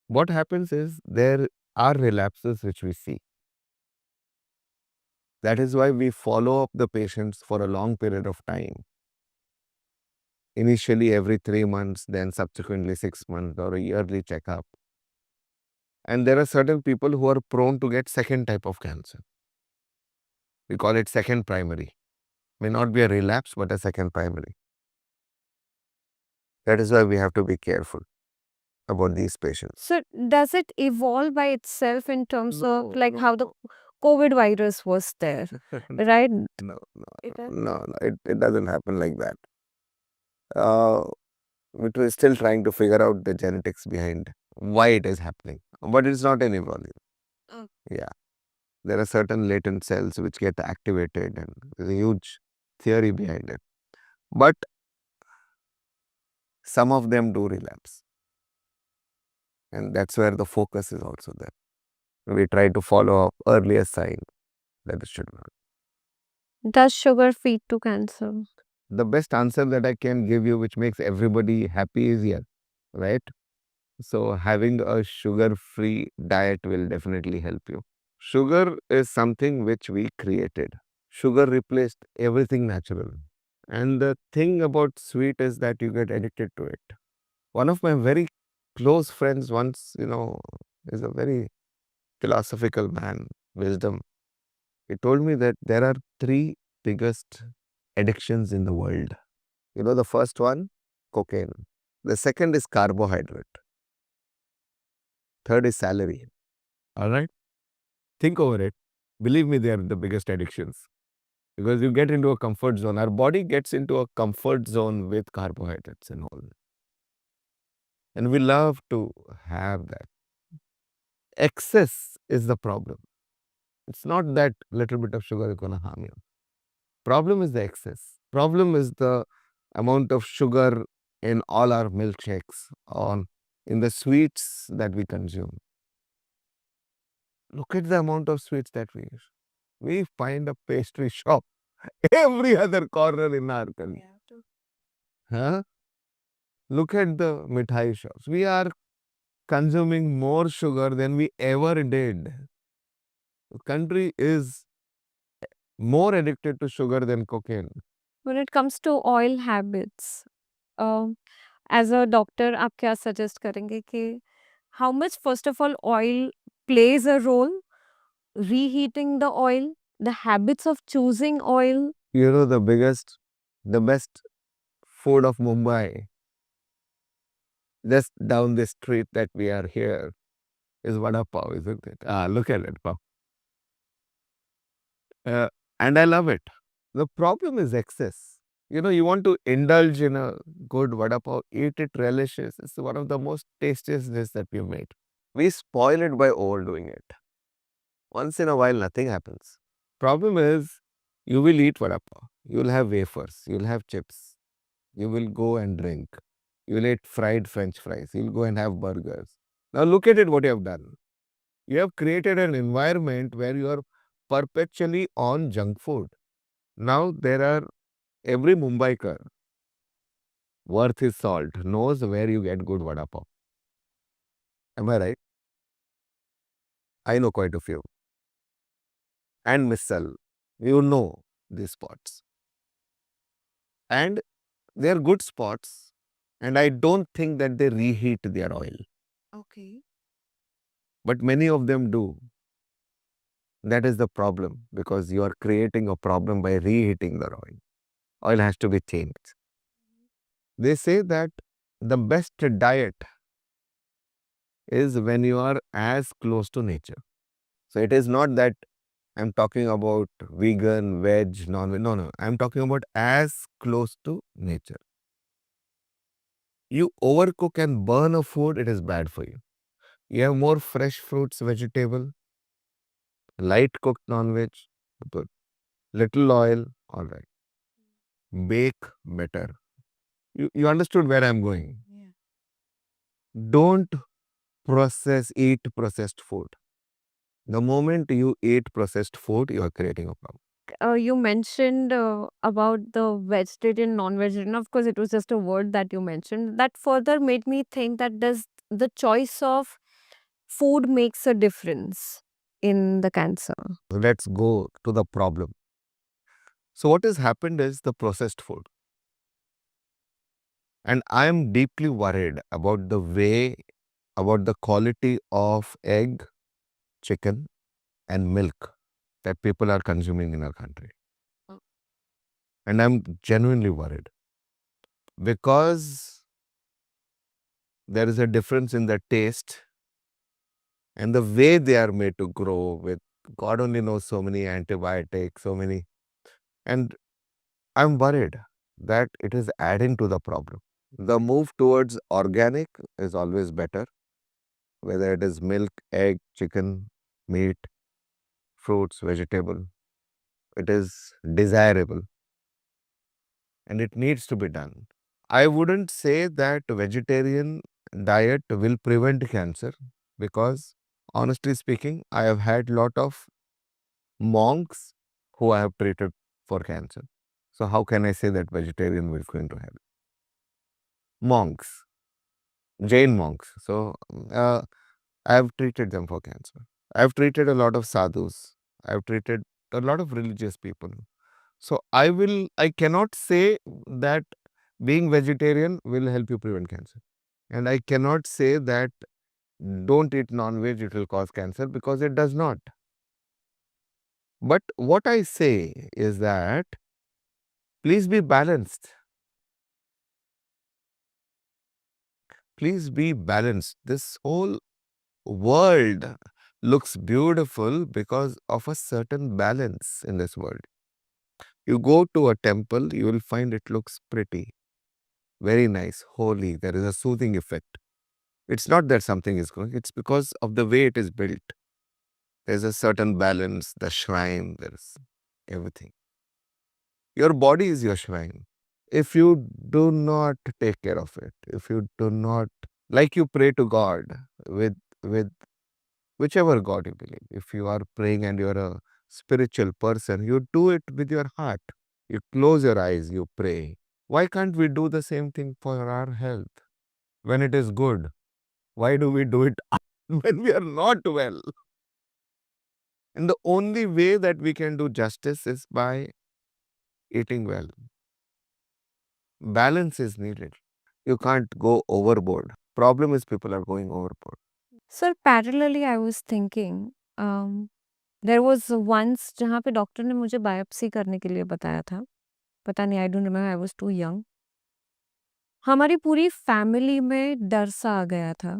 What happens is there are relapses which we see. That is why we follow up the patients for a long period of time. Initially every 3 months, then subsequently 6 months or a yearly checkup. And there are certain people who are prone to get second type of cancer. We call it second primary. May not be a relapse, but a second primary. That is why we have to be careful about these patients. So does it evolve by itself in terms No, of like how the no. COVID virus was there, right? No, It has- it doesn't happen like that. We're still trying to figure out the genetics behind why it is happening, but it's not an evolution. Oh. Yeah, there are certain latent cells which get activated, and there's a huge theory behind it. But some of them do relapse. And that's where the focus is also there. We try to follow up earlier sign that it should not. Does sugar feed to cancer? The best answer that I can give you, which makes everybody happy, is yes, right? So having a sugar-free diet will definitely help you. Sugar is something which we created. Sugar replaced everything natural. And the thing about sweet is that you get addicted to it. One of my very close friends once, is a very philosophical man, wisdom. He told me that there are three biggest addictions in the world. The first one, cocaine. The second is carbohydrate. Third is salary. All right. Think over it. Believe me, they are the biggest addictions because you get into a comfort zone. Our body gets into a comfort zone with carbohydrates and all. And we love to have that. Excess is the problem. It's not that little bit of sugar is going to harm you. Problem is the excess. Problem is the amount of sugar in all our milkshakes, on in the sweets that we consume. Look at the amount of sweets that we use. We find a pastry shop every other corner in our country. Huh? Look at the mithai shops. We are consuming more sugar than we ever did. The country is more addicted to sugar than cocaine. When it comes to oil habits, as a doctor, आप क्या suggest करेंगे कि how much first of all oil plays a role, reheating the oil, the habits of choosing oil? The best food of Mumbai, just down the street that we are here, is vada pav, isn't it? Look at it, pav. And I love it. The problem is excess. You want to indulge in a good vada pav, eat it, relishes. It's one of the most tastiest dishes that we made. We spoil it by overdoing it. Once in a while, nothing happens. Problem is, you will eat vada pav. You will have wafers. You will have chips. You will go and drink. You will eat fried French fries. You will go and have burgers. Now look at it, what you have done. You have created an environment where you are perpetually on junk food. Now there are every Mumbaikar worth his salt knows where you get good vada pav. Am I right? I know quite a few. And Missile, you know these spots. And they are good spots. And I don't think that they reheat their oil. Okay. But many of them do. That is the problem because you are creating a problem by reheating the oil. Oil has to be changed. They say that the best diet is when you are as close to nature. So it is not that I'm talking about vegan, veg, non-veg. No. I'm talking about as close to nature. You overcook and burn a food, it is bad for you. You have more fresh fruits, vegetable, light cooked non-veg, good. Little oil, all right. Bake better. You understood where I'm going. Yeah. Don't eat processed food. The moment you eat processed food, you are creating a problem. You mentioned about the vegetarian, non-vegetarian. Of course, it was just a word that you mentioned. That further made me think that does the choice of food makes a difference in the cancer? Let's go to the problem. So what has happened is the processed food. And I am deeply worried about the quality of egg, chicken, and milk that people are consuming in our country. Oh. And I'm genuinely worried because there is a difference in the taste and the way they are made to grow with God only knows so many antibiotics, so many. And I'm worried that it is adding to the problem. The move towards organic is always better, whether it is milk, egg, chicken, meat, fruits, vegetable. It is desirable and it needs to be done. I wouldn't say that vegetarian diet will prevent cancer, because honestly speaking, I have had lot of monks who I have treated for cancer. So how can I say that vegetarian is going to have it? Monks, Jain monks. So I have treated them for cancer. I have treated a lot of sadhus. I have treated a lot of religious people. So I cannot say that being vegetarian will help you prevent cancer. And I cannot say that don't eat non-veg, it will cause cancer, because it does not. But what I say is that please be balanced. Please be balanced. This whole world looks beautiful because of a certain balance in this world. You go to a temple, you will find it looks pretty, very nice, holy. There is a soothing effect. It's not that something is going, it's because of the way it is built. There's a certain balance, the shrine, there's everything. Your body is your shrine. If you do not take care of it, if you do not, like you pray to God with whichever God you believe, if you are praying and you're a spiritual person, you do it with your heart. You close your eyes, you pray. Why can't we do the same thing for our health when it is good? Why do we do it when we are not well? And the only way that we can do justice is by eating well. Balance is needed. You can't go overboard. Problem is people are going overboard. Sir, parallelly, I was thinking, there was once जहाँ पे doctor ने मुझे biopsy करने के लिए बताया था। पता नहीं, I don't remember, I was too young. हमारी पूरी फैमिली में डर सा आ गया था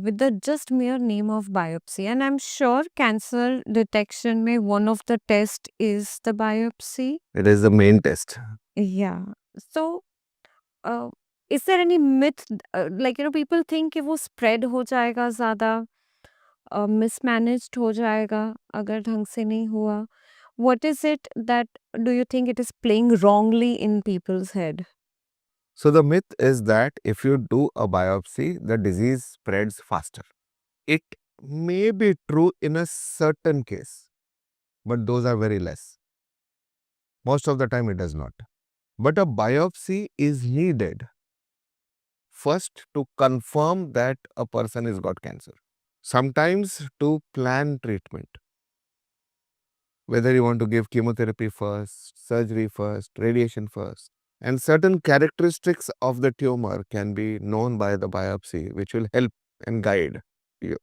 with the just mere name of biopsy, and I am sure cancer detection में one of the test is the biopsy. It is the main test. Yeah so is there any myth, like people think कि वो spread हो जाएगा ज़्यादा, mismanaged हो जाएगा अगर ढंग से नहीं हुआ। What is it that do you think it is playing wrongly in people's head? So the myth is that if you do a biopsy, the disease spreads faster. It may be true in a certain case, but those are very less. Most of the time it does not. But a biopsy is needed first to confirm that a person has got cancer. Sometimes to plan treatment. Whether you want to give chemotherapy first, surgery first, radiation first. And certain characteristics of the tumor can be known by the biopsy, which will help and guide you.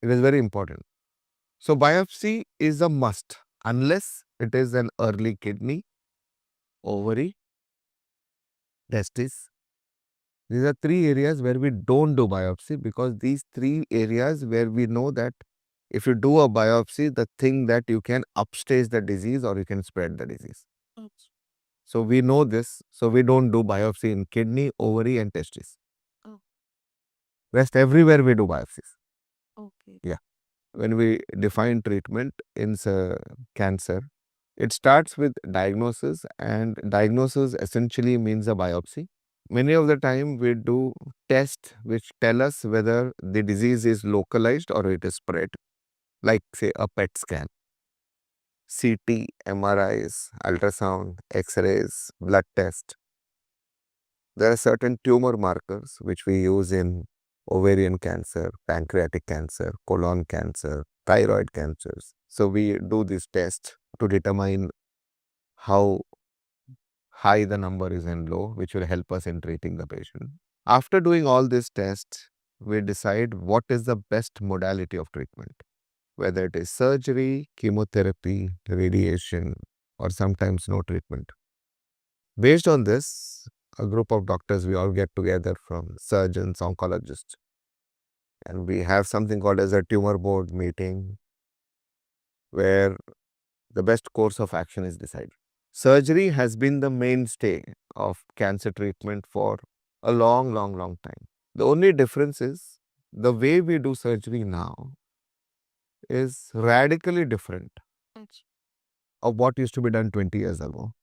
It is very important. So biopsy is a must unless it is an early kidney, ovary, testis. These are three areas where we don't do biopsy, because these three areas where we know that if you do a biopsy, the thing that you can upstage the disease or you can spread the disease. So we know this, so we don't do biopsy in kidney, ovary and testis. Oh. Rest everywhere we do biopsies. Okay. Yeah. When we define treatment in cancer, it starts with diagnosis, and diagnosis essentially means a biopsy. Many of the time we do tests which tell us whether the disease is localized or it is spread, like say a PET scan, CT, MRIs, ultrasound, X-rays, blood test. There are certain tumor markers which we use in ovarian cancer, pancreatic cancer, colon cancer, thyroid cancers. So we do this test to determine how high the number is and low, which will help us in treating the patient. After doing all these tests, we decide what is the best modality of treatment, whether it is surgery, chemotherapy, radiation, or sometimes no treatment. Based on this, a group of doctors, we all get together, from surgeons, oncologists, and we have something called as a tumor board meeting, where the best course of action is decided. Surgery has been the mainstay of cancer treatment for a long time. The only difference is the way we do surgery now is radically different of what used to be done 20 years ago.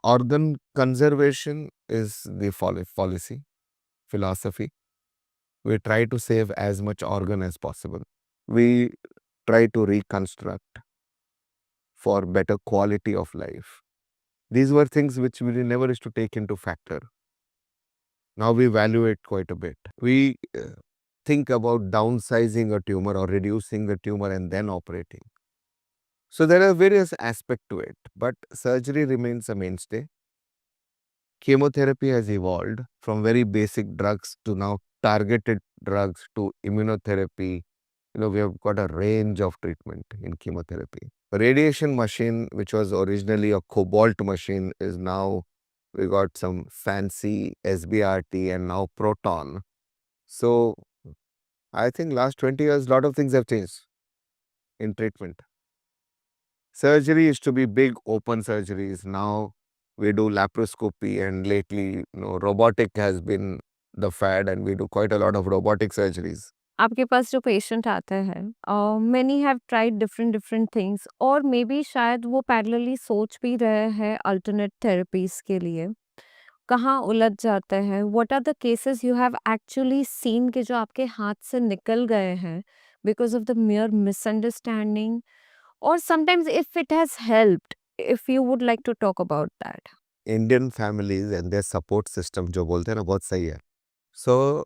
organ conservation is the policy, philosophy. We try to save as much organ as possible. We try to reconstruct for better quality of life. These were things which we never used to take into factor. Now we value it quite a bit. We think about downsizing a tumor or reducing the tumor and then operating. So there are various aspects to it, but surgery remains a mainstay. Chemotherapy has evolved from very basic drugs to now targeted drugs to immunotherapy. We have got a range of treatment in chemotherapy. A radiation machine, which was originally a cobalt machine, is now we got some fancy SBRT and now proton. So I think last 20 years, a lot of things have changed in treatment. Surgery used to be big open surgeries. Now we do laparoscopy, and lately, robotic has been the fad, and we do quite a lot of robotic surgeries. आपके पास जो patient आते हैं many have tried different things और may be शायद वो parallelly सोच भी रहे हैं अल्टरनेट थेरेपीज के लिए कहाँ उलझ जाते हैं what are the cases you have actually seen के जो आपके हाथ से निकल गए हैं because of the mere misunderstanding और sometimes if it has helped if you would like to talk about that Indian families and their support system जो बोलते हैं ना बहुत सही है. सो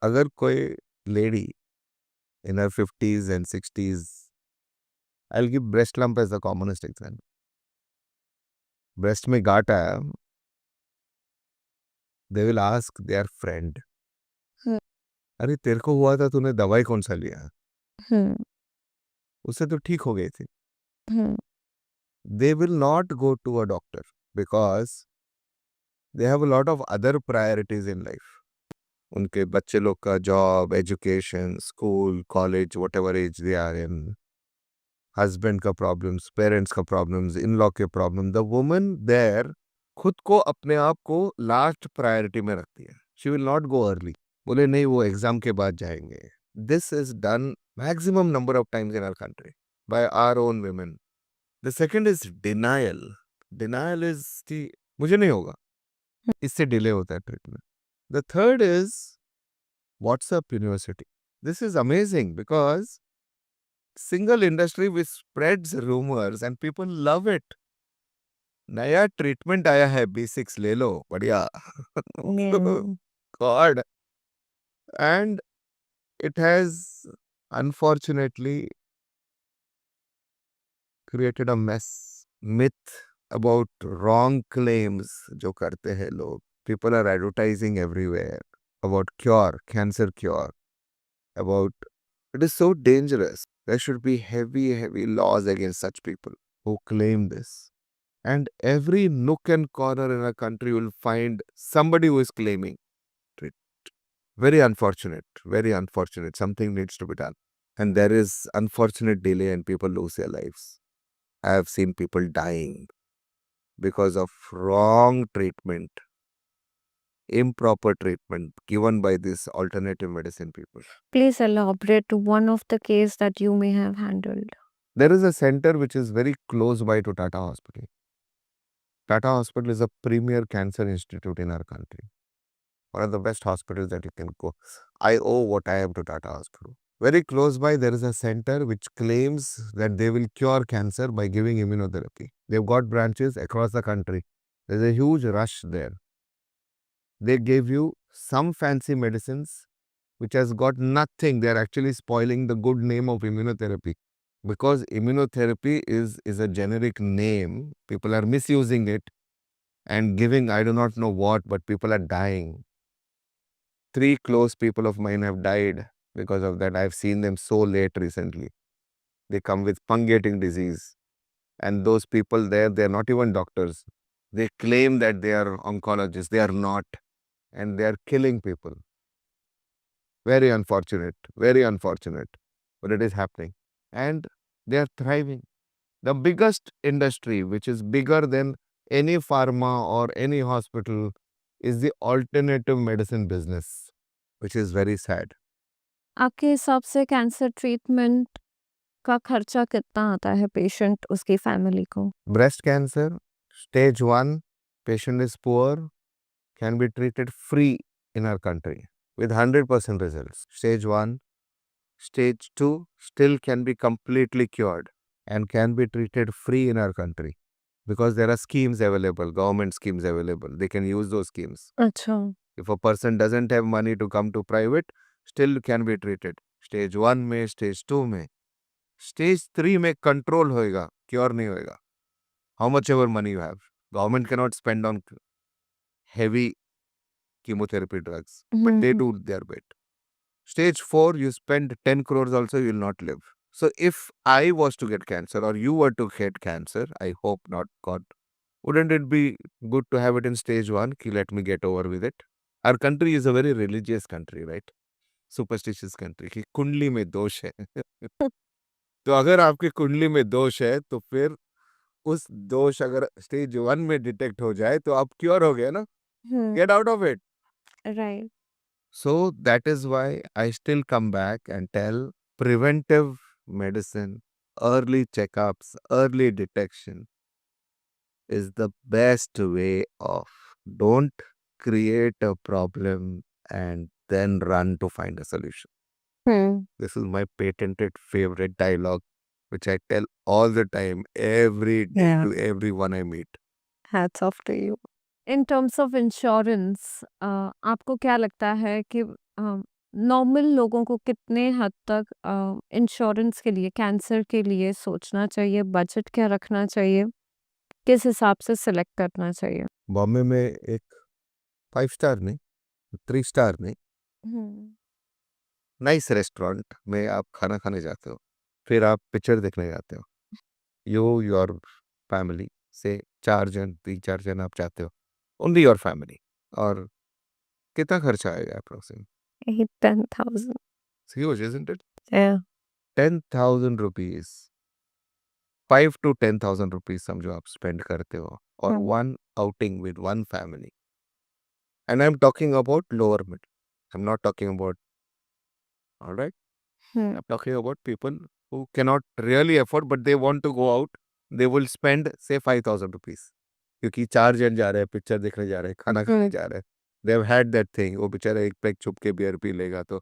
अगर कोई lady in her 50s and 60s, I'll give breast lump as the commonest example. Breast में गांठ आया, they will ask their friend, अरे तेरे को हुआ था, तूने दवाई कौन सा लिया? उससे तो ठीक हो गई थी. They will not go to a doctor because they have a lot of other priorities in life. उनके बच्चे लोग का job, education, school, college, whatever age they are in, husband का प्रॉब्लम्स, पेरेंट्स का प्रॉब्लम्स, इन लॉ के problem. The woman there खुद को अपने आप को लास्ट प्रायोरिटी में रखती है. She will not go early. बोले नहीं वो एग्जाम के बाद जाएंगे. This is done maximum number of times in our country by our own women. The second is denial. Denial is कि मुझे नहीं होगा, इससे डिले होता है treatment. The third is WhatsApp university. This is amazing because single industry which spreads rumors and people love it. नया treatment आया है, B6 ले लो, बढ़िया. God. And it has unfortunately created a mess. Myth about wrong claims जो करते हैं लोग. People are advertising everywhere about cure, cancer cure, about it is so dangerous. There should be heavy laws against such people who claim this. And every nook and corner in a country will find somebody who is claiming it. Very unfortunate, very unfortunate. Something needs to be done. And there is unfortunate delay and people lose their lives. I have seen people dying because of wrong treatment, improper treatment given by these alternative medicine people. Please elaborate one of the case that you may have handled. There is a center which is very close by to Tata Hospital. Tata Hospital is a premier cancer institute in our country. One of the best hospitals that you can go. I owe what I am to Tata Hospital. Very close by, there is a center which claims that they will cure cancer by giving immunotherapy. They've got branches across the country. There's a huge rush there. They gave you some fancy medicines which has got nothing. They're actually spoiling the good name of immunotherapy. Because immunotherapy is a generic name, people are misusing it and giving I do not know what, but people are dying. 3 close people of mine have died because of that. I've seen them so late recently. They come with fungating disease. And those people there, they're not even doctors. They claim that they are oncologists. They are not. And they are killing people. Very unfortunate, but it is happening. And they are thriving. The biggest industry, which is bigger than any pharma or any hospital, is the alternative medicine business, which is very sad. आपके हिसाब से cancer treatment का खर्चा कितना आता है patient उसकी family को? Breast cancer, stage 1, patient is poor, can be treated free in our country with 100% results. Stage 1, stage 2 still can be completely cured and can be treated free in our country because there are schemes available, government schemes available. They can use those schemes. अच्छा. If a person doesn't have money to come to private, still can be treated. Stage 1 में, stage 2 में. Stage 3 में control होएगा, cure नहीं होएगा. How much ever money you have. Government cannot spend on heavy chemotherapy drugs, but they do their bit. Stage 4, you spend 10 crores also, you will not live. So if I was to get cancer or you were to get cancer, I hope not, God, wouldn't it be good to have it in stage 1? Ki let me get over with it. Our country is a very religious country, right? Superstitious country. कि कुंडली में दोष है. तो अगर आपकी कुंडली में दोष है तो फिर उस दोष अगर स्टेज 1 में डिटेक्ट हो जाए तो आप क्योर हो गए ना. Get out of it. Right. So that is why I still come back and tell preventive medicine, early checkups, early detection is the best way of. Don't create a problem and then run to find a solution. This is my patented favorite dialogue, which I tell all the time, every day Yeah. to everyone I meet. Hats off to you. In terms of insurance, आपको क्या लगता है कि normal लोगों को कितने हद तक इंश्योरेंस के लिए, कैंसर के लिए सोचना चाहिए, बजट क्या रखना चाहिए, किस हिसाब से सिलेक्ट करना चाहिए? बॉम्बे में एक 5 स्टार नहीं, 3 स्टार नहीं, नाइस रेस्टोरेंट में आप खाना खाने जाते हो, फिर आप पिक्चर देखने जाते हो. यू योर फैमिली से 4 जन 3-4 जन आप जाते हो, ओनली योर फैमिली. और कितना खर्चा आएगा approximate? 8-10,000. Huge, isn't it? Yeah. 10,000 rupees, 5 to 10,000 rupees समझो आप स्पेंड करते हो और Hmm. one outing with one family. And I'm talking about lower middle. I'm not talking about, all right? I'm talking about people who cannot really afford, but they want to go out. They will spend, say, 5,000 rupees. क्योंकि 4 जन जा रहे हैं, picture देखने जा रहे हैं, खाना खाने जा रहे हैं. They have had that thing. वो बेचारा एक पैक चुप के बियर पी लेगा तो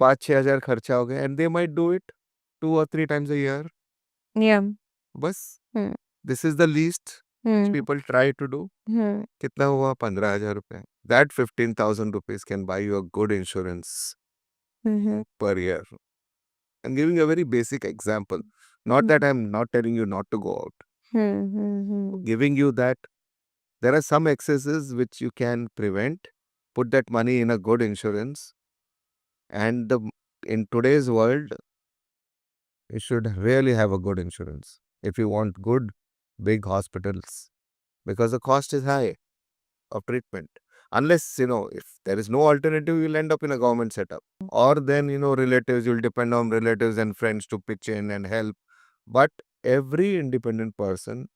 5-6 हजार खर्चा हो गया. And they might do it 2 or 3 times a year. Yeah. बस. Hmm. This is the least which people try to do. कितना हुआ? 15,000 रुपए. That 15,000 rupees can buy you a good insurance per year. I'm giving a very basic example. Not that I'm not telling you not to go out. Giving you that there are some excesses which you can prevent. Put that money in a good insurance. And in today's world, you should really have a good insurance if you want good, big hospitals. Because the cost is high of treatment. Unless, if there is no alternative, you'll end up in a government setup. Or then, relatives, you'll depend on relatives and friends to pitch in and help. But every independent person,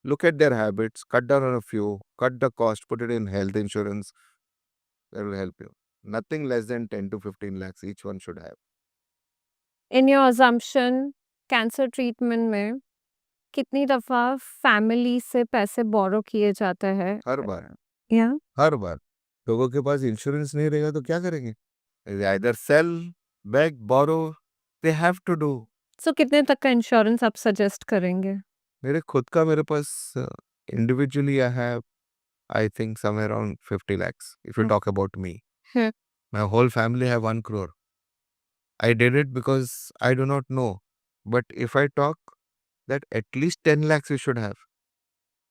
look at their habits, cut down on a few, cut the cost, put it in health insurance. That will help you. Nothing less than 10 to 15 lakhs each one should have. In your assumption, cancer treatment में कितनी दफा family से पैसे बोरो किए जाते हैं? हर बार. या हर बार. लोगों के पास इंश्योरेंस नहीं रहेगा तो क्या करेंगे? They either sell, beg, borrow. They have to do. सो कितने तक का इंश्योरेंस आप सजेस्ट करेंगे? मेरे खुद का मेरे पास individually I have, I think, somewhere around 50 lakhs. If you talk about me, my whole family have 1 crore. I did it because I do not know. But if I talk that at least 10 lakhs you should have.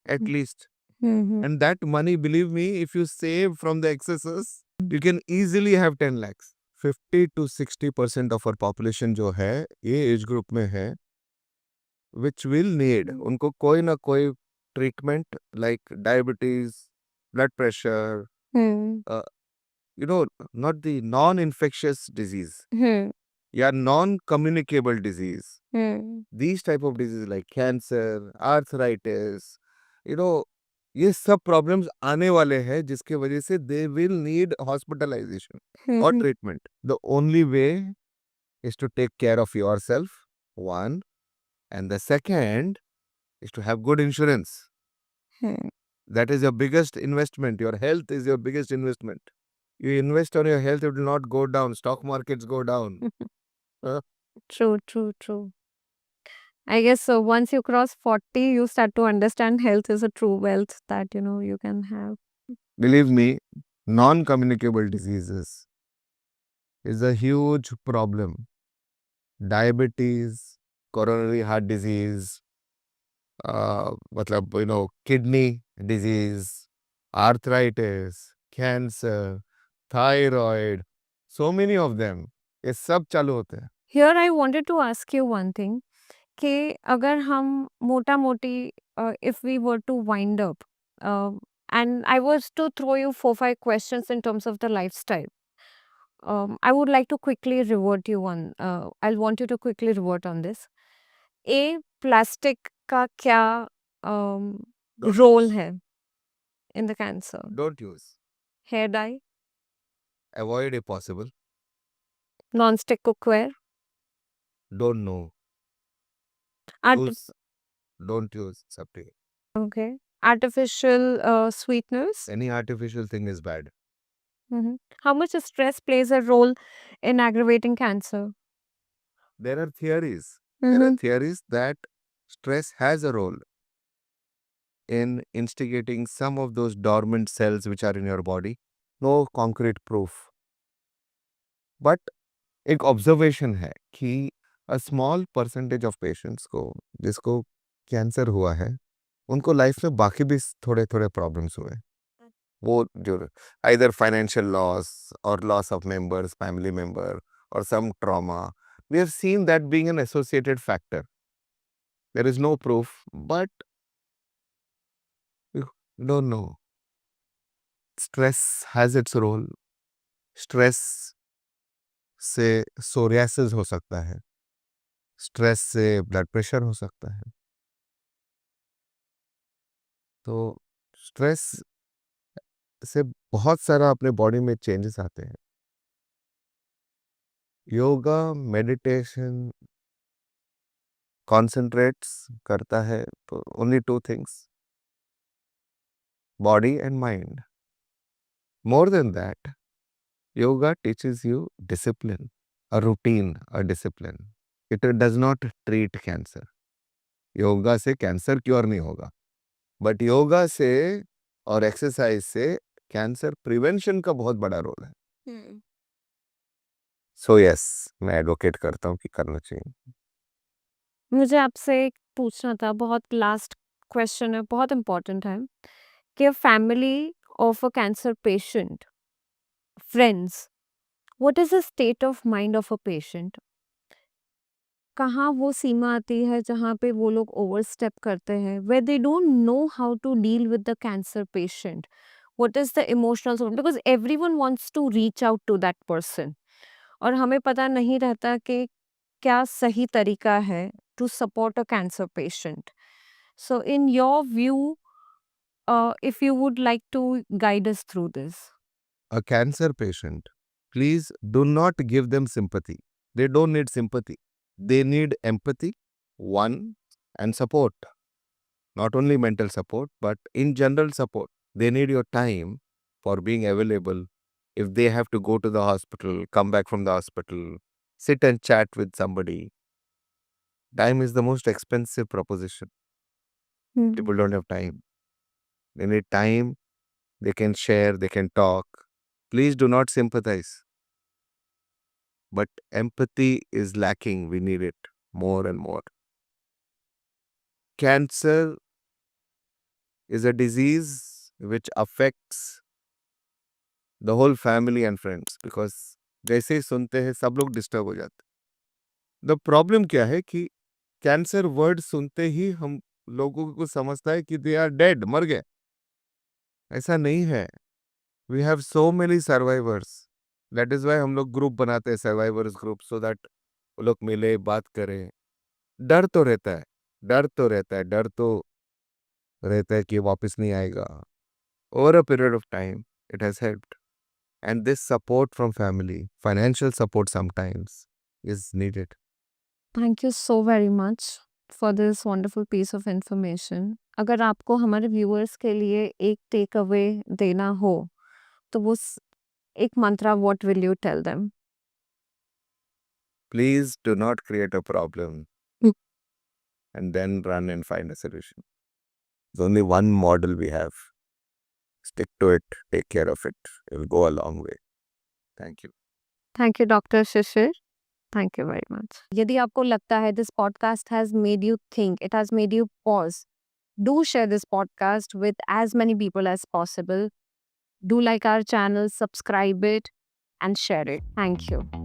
At least. And that money, believe me, if you save from the excesses, you can easily have 10 lakhs. 50 to 60% of our population जो है, ये age group में है, which will need, उनको कोई ना कोई treatment like diabetes, blood pressure, not the non-infectious disease, या non-communicable disease. These type of diseases like cancer, arthritis, ये सब problems आने वाले हैं जिसके वजह से they will need hospitalization or treatment. The only way is to take care of yourself, one, and the second is to have good insurance. That is your biggest investment. Your health is your biggest investment. You invest on your health, it will not go down. Stock markets go down. Huh? True, true, true. I guess so. Once you cross 40, you start to understand health is a true wealth that you can have. Believe me, non-communicable diseases is a huge problem. Diabetes, coronary heart disease, kidney disease, arthritis, cancer, thyroid, so many of them. ये सब चालू होते हैं. Here I wanted to ask you one thing कि अगर हम मोटा-मोटी if we were to wind up and I was to throw you 4-5 questions in terms of the lifestyle. I would like to quickly revert you on I'll want you to quickly revert on this. A plastic का क्या Don't role use. है in the cancer? Don't use. Hair dye, Avoid if possible. non-stick cookware, Don't know. art Use. Don't use. It's up to you. okay, artificial sweeteners. Any artificial thing is bad. Mhm. How much stress plays a role in aggravating cancer? There are theories. There are Mhm. theories that stress has a role in instigating some of those dormant cells which are in your body. No concrete proof. But एक observation है कि a small percentage of patients को जिसको cancer हुआ है उनको life में बाकी भी थोड़े थोड़े प्रॉब्लम्स हुए. वो जो either financial loss or loss of members, family member or some trauma. We have seen that being an associated factor. There is no proof, but we don't know. Stress has its role. Stress से psoriasis हो सकता है. Stress से blood pressure हो सकता है. तो stress से बहुत सारा अपने बॉडी में चेंजेस आते हैं. योगा, मेडिटेशन, कॉन्सेंट्रेट्स करता है तो only 2 things, body and mind. More than that, yoga teaches you discipline, a routine, a discipline. It does not treat cancer. Yoga से कैंसर क्योर नहीं होगा, बट योगा से और एक्सरसाइज से कैंसर प्रिवेंशन का बहुत बड़ा रोल है. सो यस, मैं एडवोकेट करता हूँ कि करना चाहिए. मुझे आपसे एक पूछना था, बहुत लास्ट क्वेश्चन है, बहुत इम्पोर्टेंट है कि family of a cancer patient, friends, what is the state of mind of a patient? कहाँ वो सीमा आती है जहाँ पे वो लोग ओवरस्टेप करते हैं, where they don't know how to deal with the cancer patient? What is the emotional support? Because everyone wants to reach out to that person. और हमें पता नहीं रहता कि क्या सही तरीका है to support a cancer patient. So in your view, if you would like to guide us through this. A cancer patient, please do not give them sympathy. They don't need sympathy. They need empathy, one, and support. Not only mental support, but in general support. They need your time for being available. If they have to go to the hospital, come back from the hospital, sit and chat with somebody. Time is the most expensive proposition. Hmm. People don't have time. They need time. They can share, they can talk. Please do not sympathize. But empathy is lacking. We need it more and more. Cancer is a disease which affects the whole family and friends because जैसे ही सुनते हैं सब लोग disturb हो जाते हैं. The problem क्या है कि कैंसर वर्ड सुनते ही हम लोगों को समझता है कि दे आर डेड, मर गए. ऐसा नहीं है. We have so many survivors. That is why हम लोग ग्रुप बनाते हैं, सर्वाइवर्स ग्रुप, सो दैट वो लोग मिले, बात करें. डर तो रहता है, डर तो रहता है, डर तो रहता है कि वापस नहीं आएगा. Over a period of time it has helped. And this support from family, financial support sometimes is needed. Thank you so very much. for this wonderful piece of information. अगर आपको हमारे viewers के लिए एक take away देना हो, तो वो एक mantra, what will you tell them? Please do not create a problem Hmm. and then run and find a solution. There's only one model we have. Stick to it, take care of it. It will go a long way. Thank you. Thank you, Dr. Shishir. Thank you very much. यदि आपको लगता है this podcast has made you think, it has made you pause, do share this podcast with as many people as possible. Do like our channel, subscribe it, and share it. Thank you.